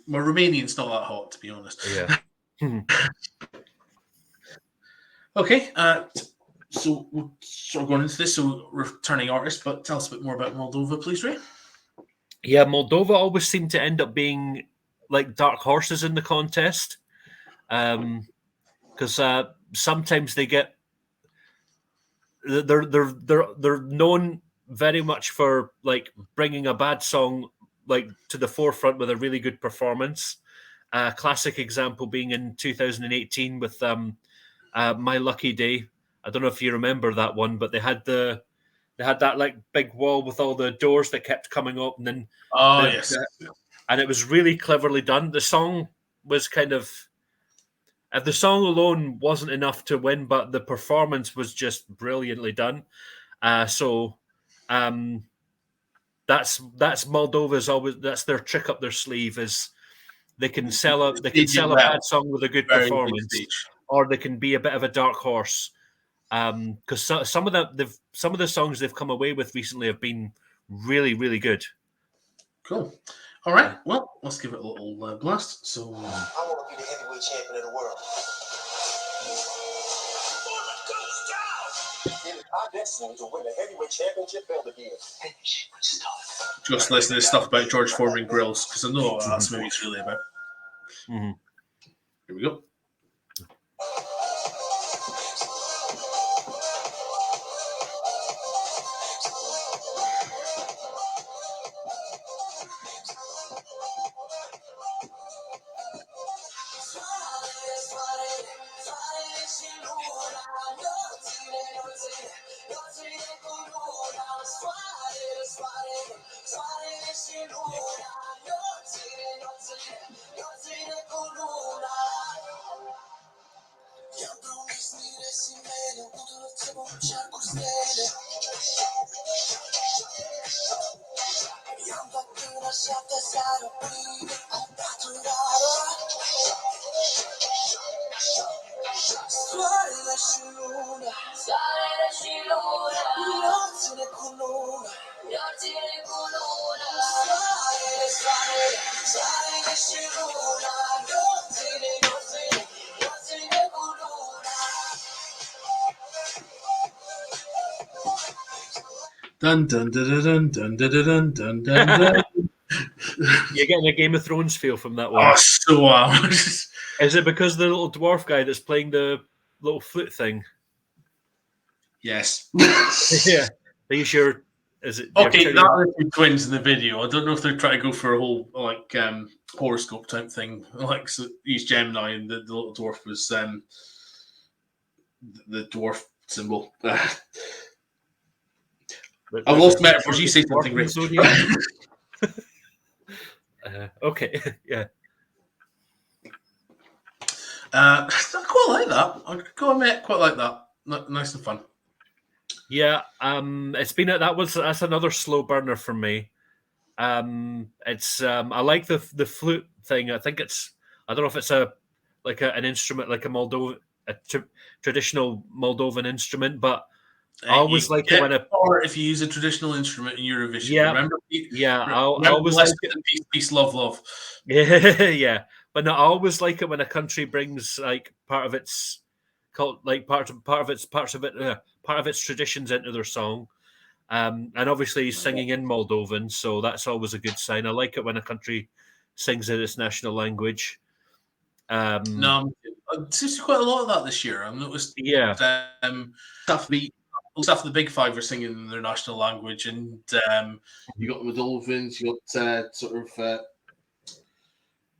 my Romanian's not that hot, to be honest. Yeah. Okay, so we're sort of going into this. So returning artist, but tell us a bit more about Moldova, please, Ray. Yeah, Moldova always seem to end up being like dark horses in the contest, because sometimes they get they're known very much for like bringing a bad song like to the forefront with a really good performance. Classic example being in 2018 with My Lucky Day. I don't know if you remember that one, but they had that like big wall with all the doors that kept coming up, and then yes, and it was really cleverly done. The song was kind of, if the song alone wasn't enough to win, but the performance was just brilliantly done. So that's Moldova's always, that's their trick up their sleeve, is they can sell a bad song with a good performance, or they can be a bit of a dark horse. Because some of the songs they've come away with recently have been really, really good. Cool. All right. Well, let's give it a little blast. So, I want to be the heavyweight champion of the world. It is our destiny to win the heavyweight championship belt again. Just listen to this stuff about George Foreman grills, because I know what that's movie it's really about. Mm-hmm. Here we go. Dun dun dun dun dun dun dun dun dun dun. You're getting a Game of Thrones feel from that one. Oh, so Is it because of the little dwarf guy that's playing the little flute thing? Yes. Yeah. Are you sure? Is it okay? That are the twins in the video. I don't know if they're trying to go for a whole like horoscope type thing. Like so he's Gemini, and the little dwarf was the dwarf symbol. I've lost metaphors. You say something, Rich. Okay. Yeah. I quite like that. I go admit, quite like that. Nice and fun. Yeah. It's been that's another slow burner for me. It's I like the flute thing. I think I don't know if it's an instrument like a Moldovan. traditional Moldovan instrument, but I always like it when or if you use a traditional instrument in Eurovision. Yeah, Remember, I remember always like it. peace, peace, love, love. Yeah, but no, I always like it when a country brings like part of its part of its traditions into their song. And obviously he's singing in Moldovan, so that's always a good sign. I like it when a country sings in its national language. No, seems to be quite a lot of that this year. I've noticed. Yeah, Stuff the big five are singing in their national language, and you got the Moldovans, you got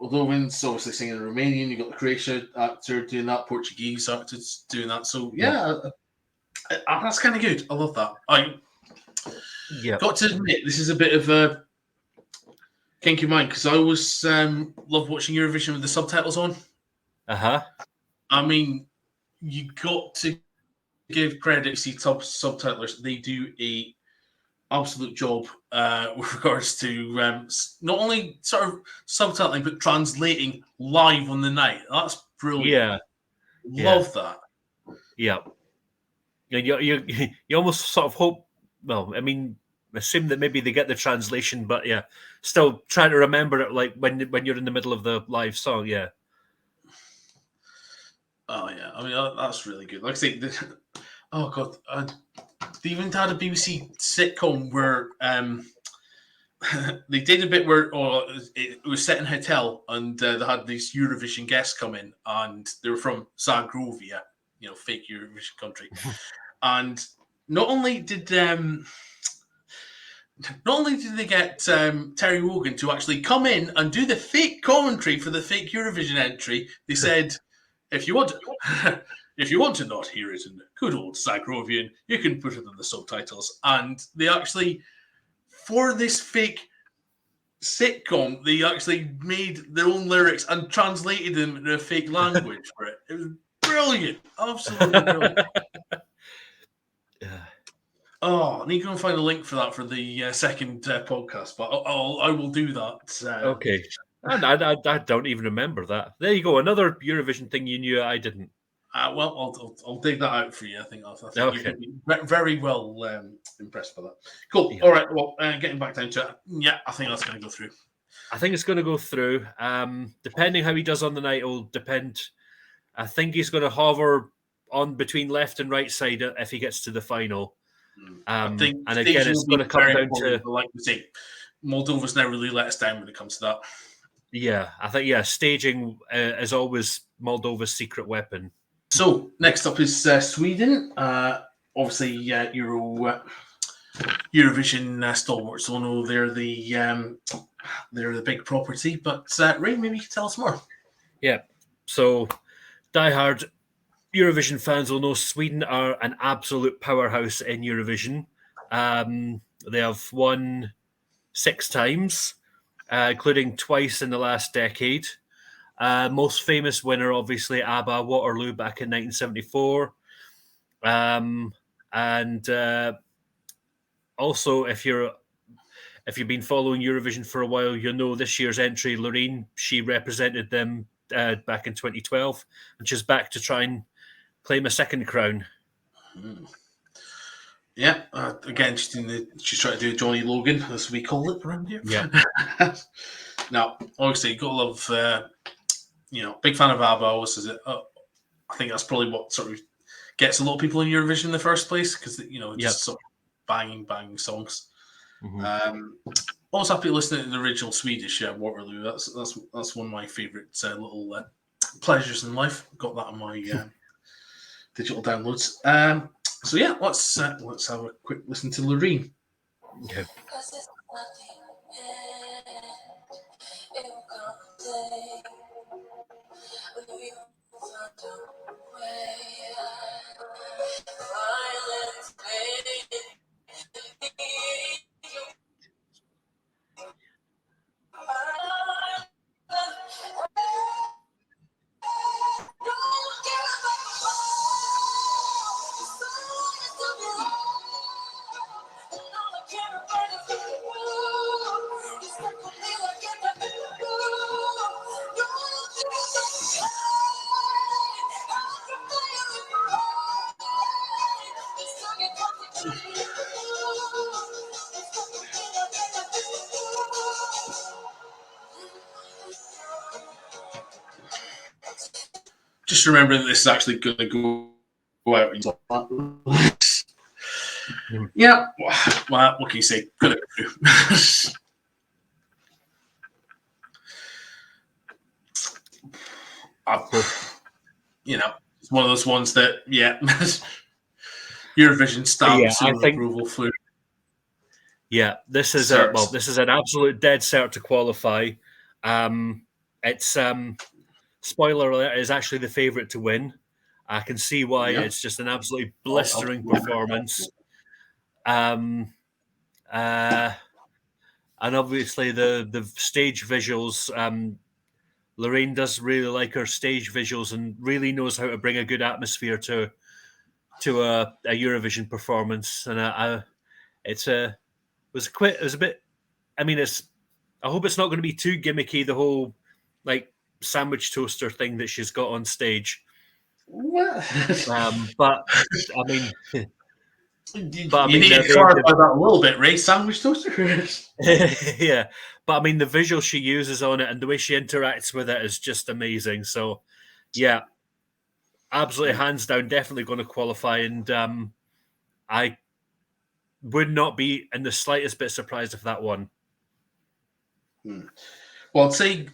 Moldovans obviously singing in Romanian. You got the Croatian actor doing that, Portuguese actors doing that. So that's kind of good. I love that. I got to admit, this is a bit of a kink of mine because I always love watching Eurovision with the subtitles on. I mean, you got to give credit to subtitlers. They do a absolute job with regards to not only sort of subtitling but translating live on the night. That's brilliant. Love that. Yeah. You almost sort of hope. Well, I mean, assume that maybe they get the translation, but still trying to remember it like when you're in the middle of the live song. Yeah. Oh yeah, I mean that's really good. Like I say, oh god, they even had a BBC sitcom where they did a bit where it was set in a hotel, and they had these Eurovision guests come in, and they were from Zagrovia, fake Eurovision country, and not only did they get Terry Wogan to actually come in and do the fake commentary for the fake Eurovision entry, they said, if you want to not hear it in good old Zagrovian, you can put it in the subtitles. And they actually, for this fake sitcom, they actually made their own lyrics and translated them into a fake language for it. It was brilliant. Absolutely brilliant. Oh, I need to go and find a link for that for the second podcast, but I will do that. Okay. I don't even remember that. There you go. Another Eurovision thing you knew I didn't. Well, I'll dig that out for you. I think okay. You'll be very well impressed by that. Cool. Yeah. All right. Well, getting back down to it. Yeah, I think that's going to go through. I think it's going to go through. Depending how he does on the night will depend. I think he's going to hover on between left and right side if he gets to the final. I think, and again, it's going to come down to, like we say, Moldova's never really let us down when it comes to that. Yeah, I think staging is always Moldova's secret weapon. So next up is Sweden. Obviously, Eurovision stalwarts. So no, they're the big property. But Ray, maybe you can tell us more. Yeah. So diehard Eurovision fans will know Sweden are an absolute powerhouse in Eurovision. They have won 6 times, including twice in the last decade. Most famous winner, obviously, ABBA Waterloo back in 1974. Also, if you've been following Eurovision for a while, you'll know this year's entry, Loreen. She represented them back in 2012, and she's back to try and claim a second crown. Yeah, again, she's trying to do Johnny Logan, as we call it around here. Yeah. Now, obviously, you got to love, big fan of ABBA. I think that's probably what sort of gets a lot of people in Eurovision in the first place, because just sort of banging songs. Mm-hmm. Always happy listening to the original Swedish Waterloo. That's one of my favourite little pleasures in life. Got that on my digital downloads. So yeah, let's have a quick listen to Loreen. Okay. Just remember that this is actually going to go out in yeah. Well, what can you say? Good. You know, it's one of those ones that, yeah, Eurovision stamp, Yeah, seal I of think. approval for. Yeah, this is Certs. this is an absolute dead cert to qualify. It's spoiler alert, is actually the favourite to win. I can see why. Yeah. It's just an absolutely blistering performance. And obviously the stage visuals. Lorraine does really like her stage visuals and really knows how to bring a good atmosphere to a Eurovision performance. And it was a bit. I mean, I hope it's not going to be too gimmicky. The whole like sandwich toaster thing that she's got on stage. What? But I mean, you need to clarify that a little bit, Ray. Sandwich toaster. yeah, but I mean, the visual she uses on it and the way she interacts with it is just amazing. So, yeah, absolutely, hands down, definitely going to qualify. And I would not be in the slightest bit surprised if that won. Well, I'd say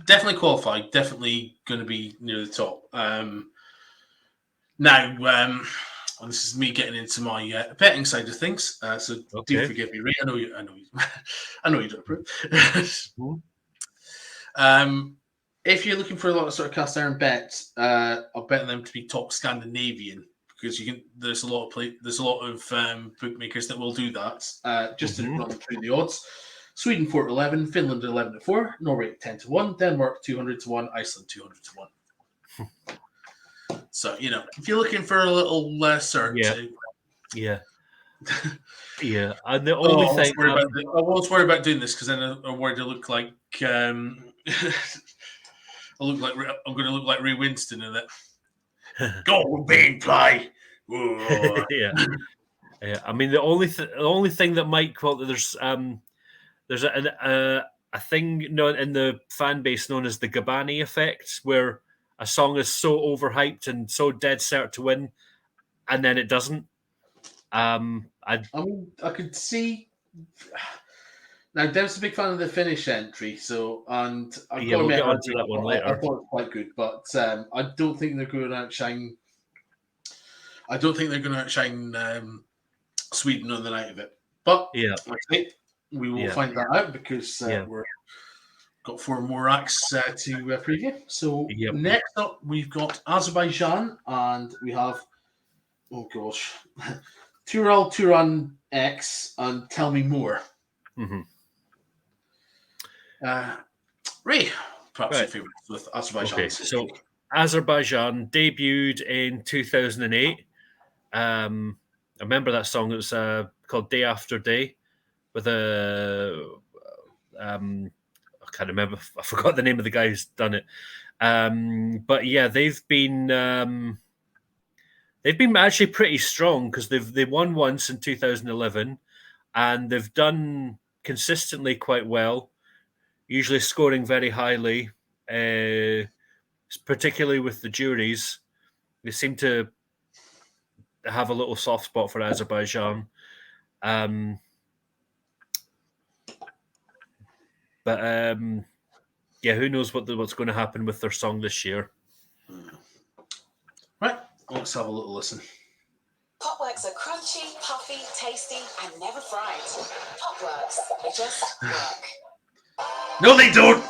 definitely qualified. Definitely going to be near the top. Now, and this is me getting into my betting side of things. So do forgive me, Ray. I know you. I know you don't approve. If you're looking for a lot of sort of cast iron bets, I'll bet them to be top Scandinavian because you can. There's a lot of bookmakers that will do that. Just to run through the odds. Sweden 4-11, Finland 11-4, Norway 10-1, Denmark 200-1, Iceland 200-1. So if you're looking for a little cert, yeah. And the only thing I won't worry about doing this because then I'm worried to look like I'm going to look like Ray Winston in it. Go big play. yeah. I mean, the only thing that might there's a thing in the fan base known as the Gabani effect, where a song is so overhyped and so dead cert to win, and then it doesn't. I I could see. Now, Dev's a big fan of the Finnish entry, we'll get onto that one later. I thought it was quite good, but I don't think they're going to outshine. I don't think they're going to outshine Sweden on the night of it. But we will find that out because we've got 4 more acts to preview. So next up, we've got Azerbaijan, and we have Tural Turan X and Tell Me More. Ray, perhaps your favourite with Azerbaijan. Okay, so Azerbaijan debuted in 2008. I remember that song. It was called Day After Day with I can't remember. I forgot the name of the guy who's done it. But yeah, they've been actually pretty strong because they won once in 2011, and they've done consistently quite well, usually scoring very highly, particularly with the juries. They seem to have a little soft spot for Azerbaijan. But who knows what's going to happen with their song this year. Right, let's have a little listen. Popworks are crunchy, puffy, tasty, and never fried. Popworks, they just work. No, they don't!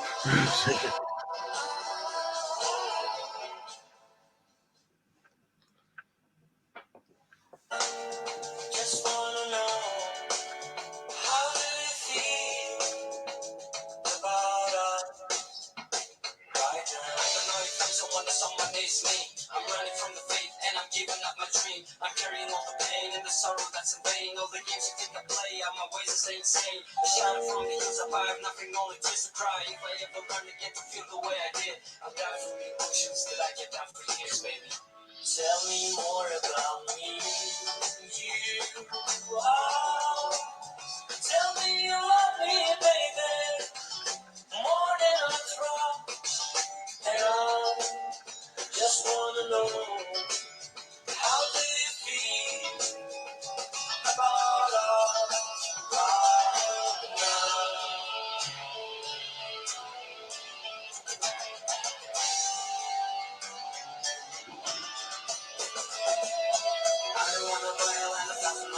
Tell me more about me. You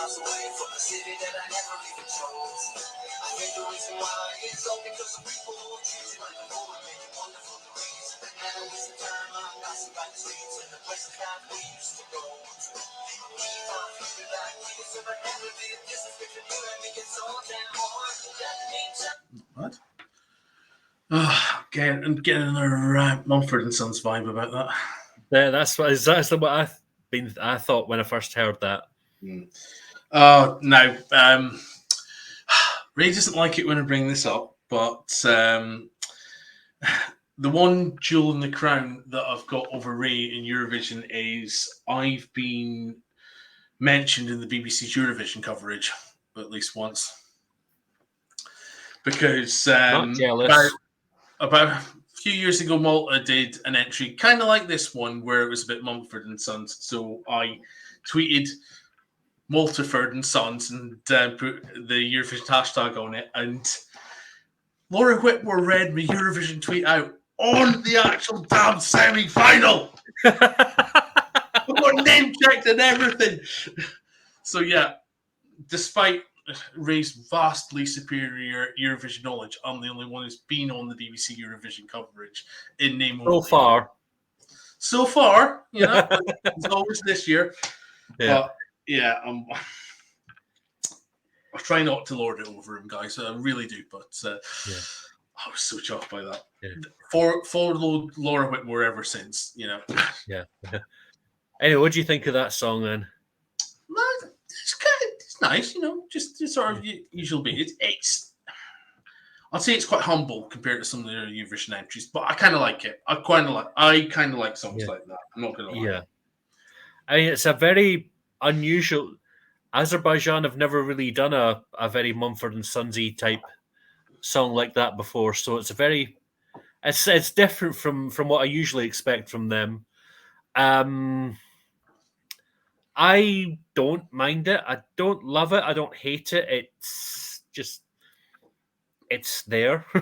miles away from the city that I never even chose. I think the reason why is all because of people who treat you like a fool and make you wonderful degrees. And I waste the time I'm passing by the streets and the places that we used to go to. If I feel like this, if I never did this, it's between you and me, it's so damn hard. That means What? Getting another Mumford and Sons vibe about that. Yeah, that's what I thought when I first heard that. Oh no, Ray doesn't like it when I bring this up, but the one jewel in the crown that I've got over Ray in Eurovision is I've been mentioned in the BBC's Eurovision coverage at least once. Because Not jealous. about a few years ago, Malta did an entry kind of like this one where it was a bit Mumford and Sons. So I tweeted Maltaford and Sons and put the Eurovision hashtag on it. And Laura Whitmore read my Eurovision tweet out on the actual damn semi-final. I got name checked and everything. So yeah, despite Ray's vastly superior Eurovision knowledge, I'm the only one who's been on the BBC Eurovision coverage in name So only. far. So far, it's always this year. Yeah. But yeah, I try not to lord it over him, guys. I really do. But I was so chuffed by that. Yeah. Followed Laura Whitmore ever since, Yeah. Anyway, what do you think of that song then? It's nice, just sort of usual beat. I'd say it's quite humble compared to some of the other Eurovision entries, but I kind of like it. I kind of like songs like that. I'm not gonna lie. Yeah, I mean it's a very unusual. Azerbaijan have never really done a very Mumford and Sonsy type song like that before, so it's different from what I usually expect from them. I don't mind it. I don't love it. I don't hate it. It's just it's there. Do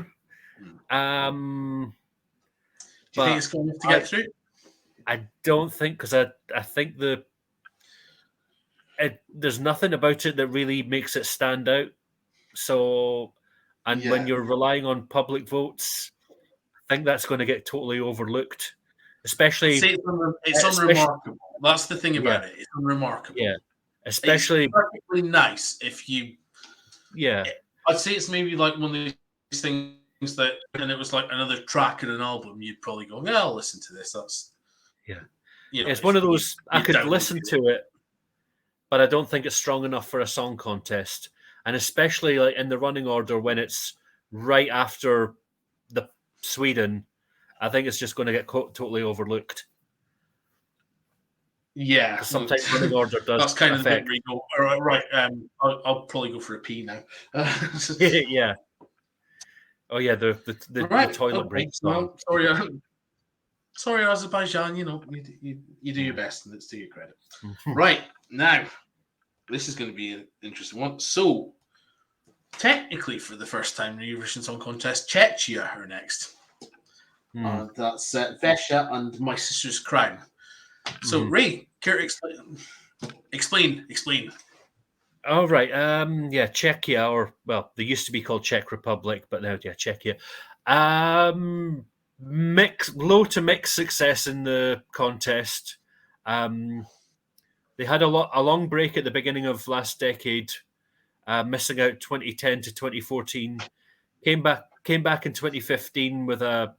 you think it's going to get through? I don't think because I think there's nothing about it that really makes it stand out. So, when you're relying on public votes, I think that's going to get totally overlooked. Especially, it's unremarkable. That's the thing about it. It's unremarkable. Yeah, especially it's perfectly nice if you. Yeah, I'd say it's maybe like one of these things that, and it was like another track in an album. You'd probably go, "Yeah, I'll listen to this." That's it's one of those I could listen to it, but I don't think it's strong enough for a song contest, and especially like in the running order when it's right after the Sweden. I think it's just going to get totally overlooked. Yeah, sometimes running order does. That's kind of the bit where you go, all right, I'll probably go for a pee now. Yeah. Oh yeah, the toilet break song. Well, sorry, Azerbaijan. You do your best, and it's to your credit. Right now, this is going to be an interesting one. So, technically, for the first time in the Eurovision Song Contest, Czechia are next. That's Vesha and My Sister's Crown. So, Ray, care to explain? Oh, right. Czechia, or, well, they used to be called Czech Republic, but now, Czechia. Low to mixed success in the contest. They had a long break at the beginning of last decade, missing out 2010 to 2014. Came back in 2015 with a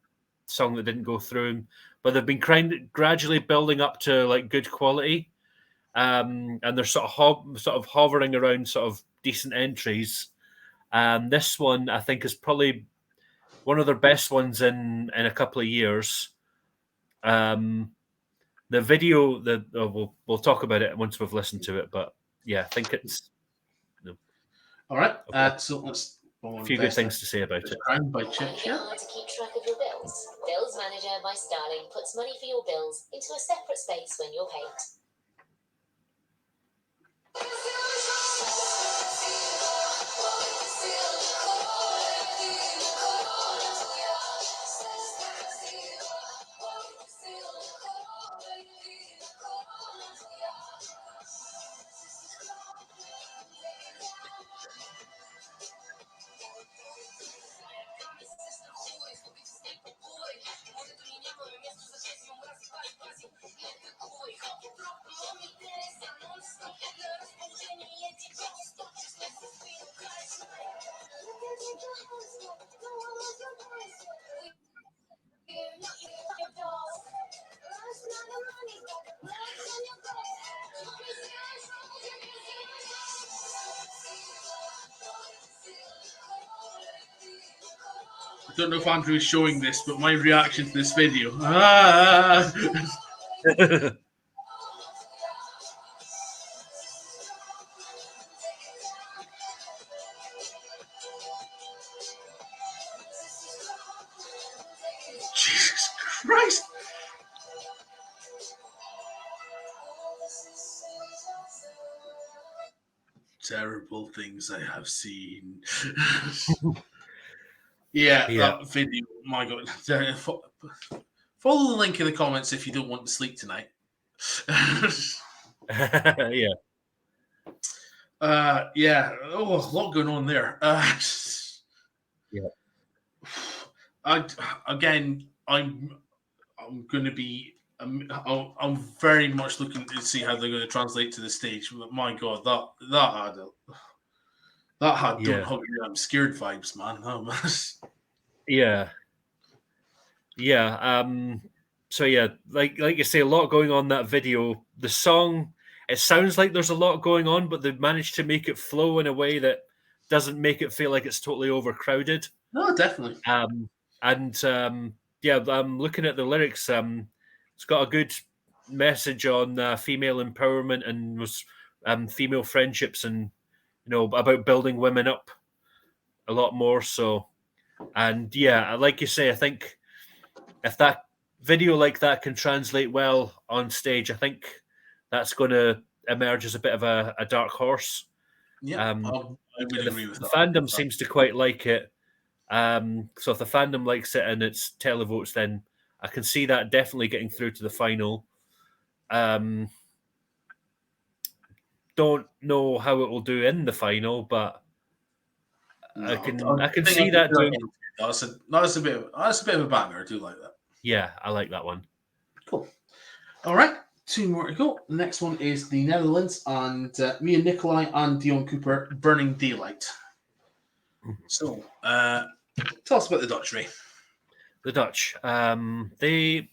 song that didn't go through, but they've been gradually building up to like good quality, and they're sort of hovering around sort of decent entries. This one I think is probably one of their best ones in a couple of years. The video we'll talk about it once we've listened to it, but yeah, I think it's all right. Okay. So let's. A few good things to say about it. By Czechia. Hard to keep track of your bills. Bills Manager by Starling puts money for your bills into a separate space when you're paid. don't know if Andrew is showing this, but my reaction to this video. Ah! Jesus Christ! Terrible things I have seen. Yeah, Yeah. that video. My God. Follow the link in the comments if you don't want to sleep tonight. Yeah. Yeah. Oh, a lot going on there. Yeah. I'm going to be. I'm very much looking to see how they're going to translate to the stage. But my God, that had Yeah. don't hug me, I'm scared vibes, man. Yeah. Yeah. So yeah, like you say, a lot going on that video. The song, it sounds like there's a lot going on, but they've managed to make it flow in a way that doesn't make it feel like it's totally overcrowded. No, definitely. Yeah, I'm looking at the lyrics. It's got a good message on female empowerment and was female friendships, and about building women up a lot more. So, and yeah, like you say, I think if that video like that can translate well on stage, I think that's going to emerge as a bit of a dark horse. Yeah, I would agree with The that. fandom seems to quite like it. So if the fandom likes it and it's televotes, then I can see that definitely getting through to the final. Don't know how it will do in the final, but I can see that doing. That's a bit of a banger. I do like that. Yeah, I like that one. Cool. All right, 2 more to go. The next one is the Netherlands and Mia Nicolai and Dion Cooper, Burning Daylight. So, tell us about the Dutch, Ray. The Dutch, they've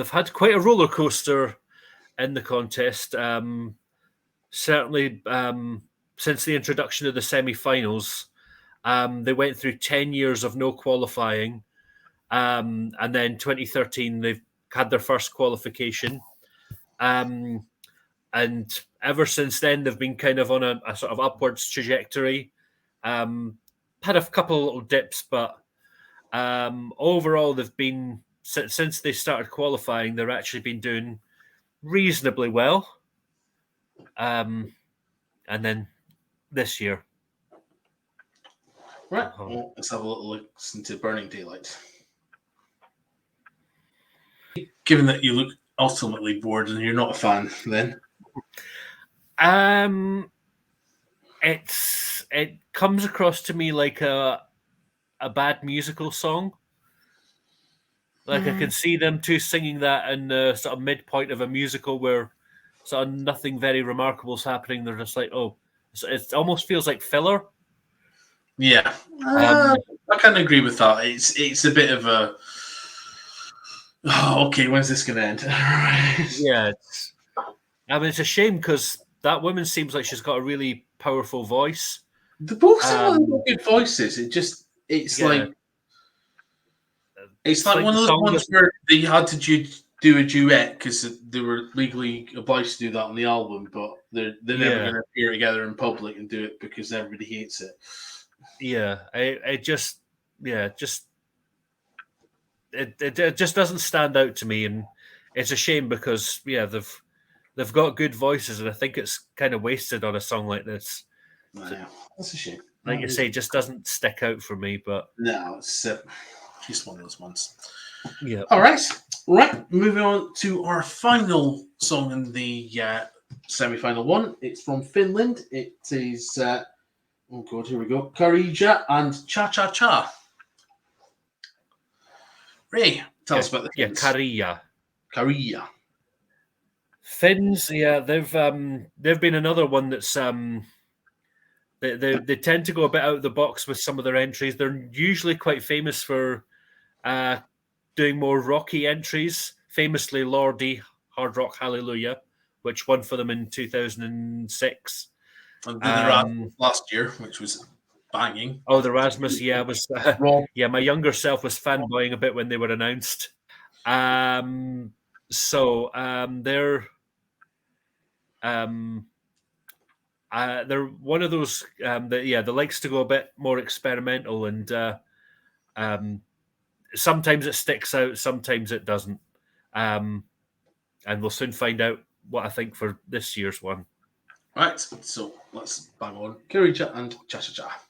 had quite a roller coaster in the contest. Certainly, since the introduction of the semi-finals, they went through 10 years of no qualifying, and then 2013 they've had their first qualification, and ever since then they've been kind of on a sort of upwards trajectory. Had a couple of little dips, but overall they've been, since they started qualifying, they've actually been doing reasonably well. And then this year, right? Well, let's have a little listen to Burning Daylight. Given that you look ultimately bored and you're not a fan, then it comes across to me like a bad musical song. Like I can see them two singing that in the sort of midpoint of a musical where sort of nothing very remarkable is happening. They're just like, oh, it almost feels like filler. Yeah, I kind of agree with that. It's a bit of a okay. When's this going to end? Yeah, it's a shame because that woman seems like she's got a really powerful voice. The both have good voices. It's like one of those ones where they had to do a duet because they were legally obliged to do that on the album, but they're never going to appear together in public and do it because everybody hates it. Yeah, it just doesn't stand out to me, and it's a shame because they've got good voices, and I think it's kind of wasted on a song like this. Yeah, that's a shame. Like you say, it just doesn't stick out for me. But no, it's just one of those ones. Yeah. All right. Moving on to our final song in the semi-final one. It's from Finland. It is. Oh God, here we go. Karija and Cha Cha Cha. Ray, tell us about the Finns. Karija. Finns, yeah, they've been another one that's they tend to go a bit out of the box with some of their entries. They're usually quite famous for doing more rocky entries. Famously, Lordi, Hard Rock Hallelujah, which won for them in 2006. And did the last year, which was banging. Oh, the Rasmus, yeah, was Rob, yeah. My younger self was fanboying a bit when they were announced. They're they're one of those that likes to go a bit more experimental, and sometimes it sticks out, sometimes it doesn't. And we'll soon find out what I think for this year's one. right, so let's bang on Kirija and Cha Cha Cha.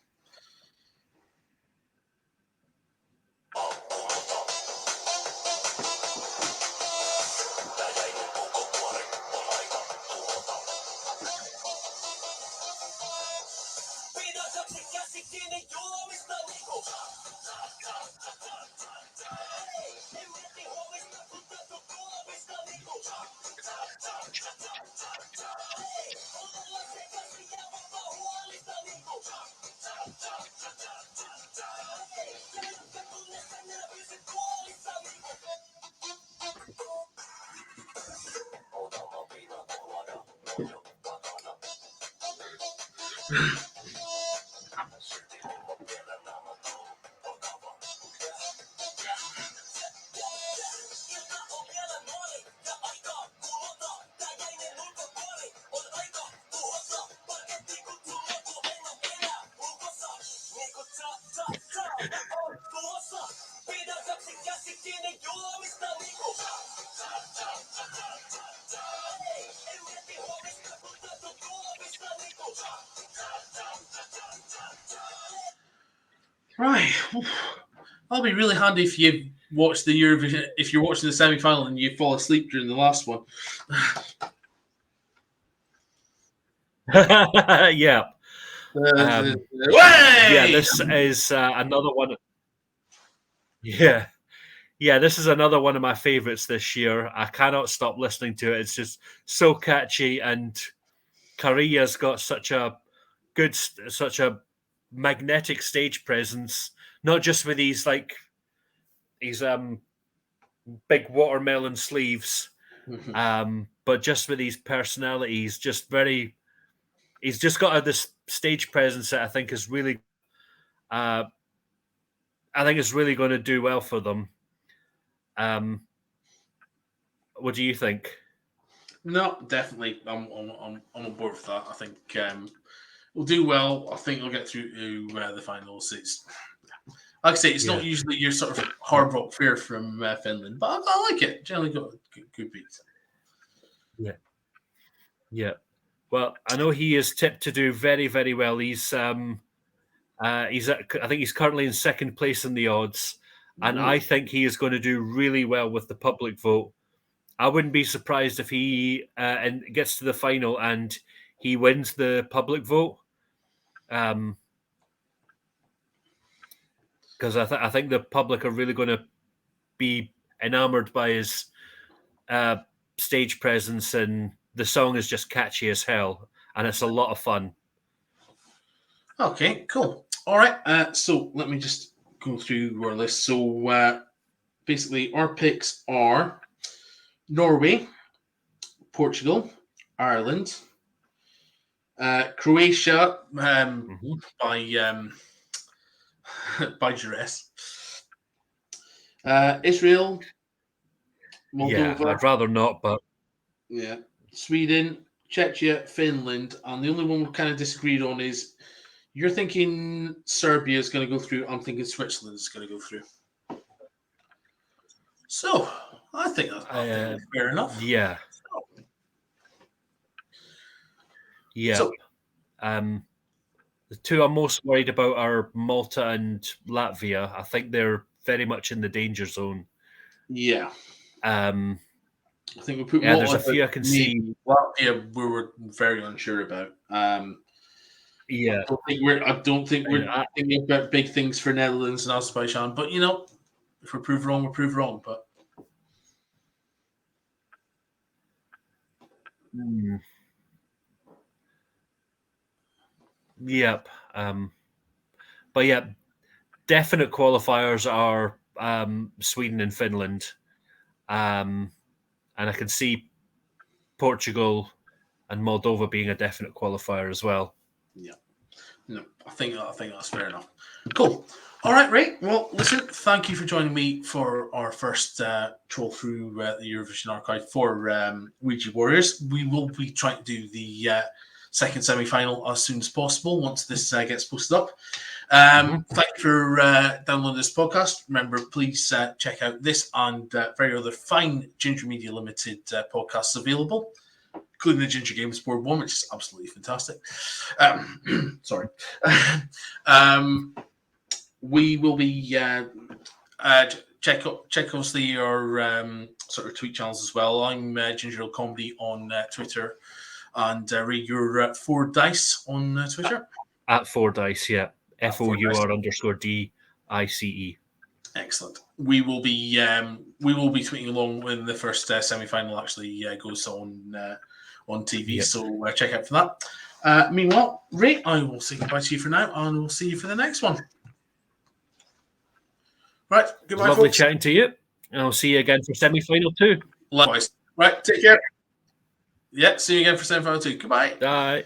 Right. That'll be really handy if you watch the Eurovision. If you're watching the semi-final and you fall asleep during the last one. Yeah. Way! Yeah, this is another one. Yeah. Yeah, this is another one of my favorites this year. I cannot stop listening to it. It's just so catchy, and Korea's got such a such a magnetic stage presence. Not just with these big watermelon sleeves, but just with these personalities. He's just got this stage presence that I think is really, I think is really going to do well for them. What do you think? No, definitely. I'm on board with that. I think we'll do well. I think we'll get through to the finals. It's like I say, it's not usually your sort of hard rock fare from Finland, but I like it. Generally got good beats. Yeah. Well, I know he is tipped to do very, very well. I think he's currently in second place in the odds, and I think he is going to do really well with the public vote. I wouldn't be surprised if he and gets to the final and he wins the public vote. Because I think the public are really going to be enamored by his stage presence, and the song is just catchy as hell, and it's a lot of fun. Okay, cool. All right, so let me just go through our list. So basically, our picks are Norway, Portugal, Ireland, Croatia by duress, Israel, Moldova. Yeah, I'd rather not, but yeah, Sweden, Czechia, Finland, and the only one we kind of disagreed on is you're thinking Serbia is going to go through. I'm thinking Switzerland is going to go through. So I think that's fair enough. Yeah. Yeah. So, the two I'm most worried about are Malta and Latvia. I think they're very much in the danger zone. Yeah. I think we put Malta, there's a few I can see. Latvia we were very unsure about. Yeah. I don't think we're thinking about big things for Netherlands and Azerbaijan. But if we're proved wrong, we're proved wrong. But Yep. But yeah, definite qualifiers are Sweden and Finland. And I can see Portugal and Moldova being a definite qualifier as well. Yeah. No, I think that's fair enough. Cool. All right, Ray. Well, listen, thank you for joining me for our first troll through the Eurovision archive for Weegie Warriors. We will be trying to do the second semi-final as soon as possible once this gets posted up. Thank you for downloading this podcast. Remember, please check out this and very other fine Ginger Media Limited podcasts available, including the Ginger Games Board one, which is absolutely fantastic. Sorry. We will be check obviously our sort of tweet channels as well. I'm Ginger Comedy on Twitter, and Ray, you're Fordyce on Twitter. At Fordyce, yeah. FOUR_DICE. Excellent. We will be tweeting along when the first semi-final actually goes on TV. Yep. So check out for that. Meanwhile, Ray, I will say goodbye to you for now, and we'll see you for the next one. Right, goodbye, Lovely folks. Chatting to you, and I'll see you again for semi-final 2. Likewise. Right, take care. Yeah, see you again for semi-final 2. Goodbye. Bye.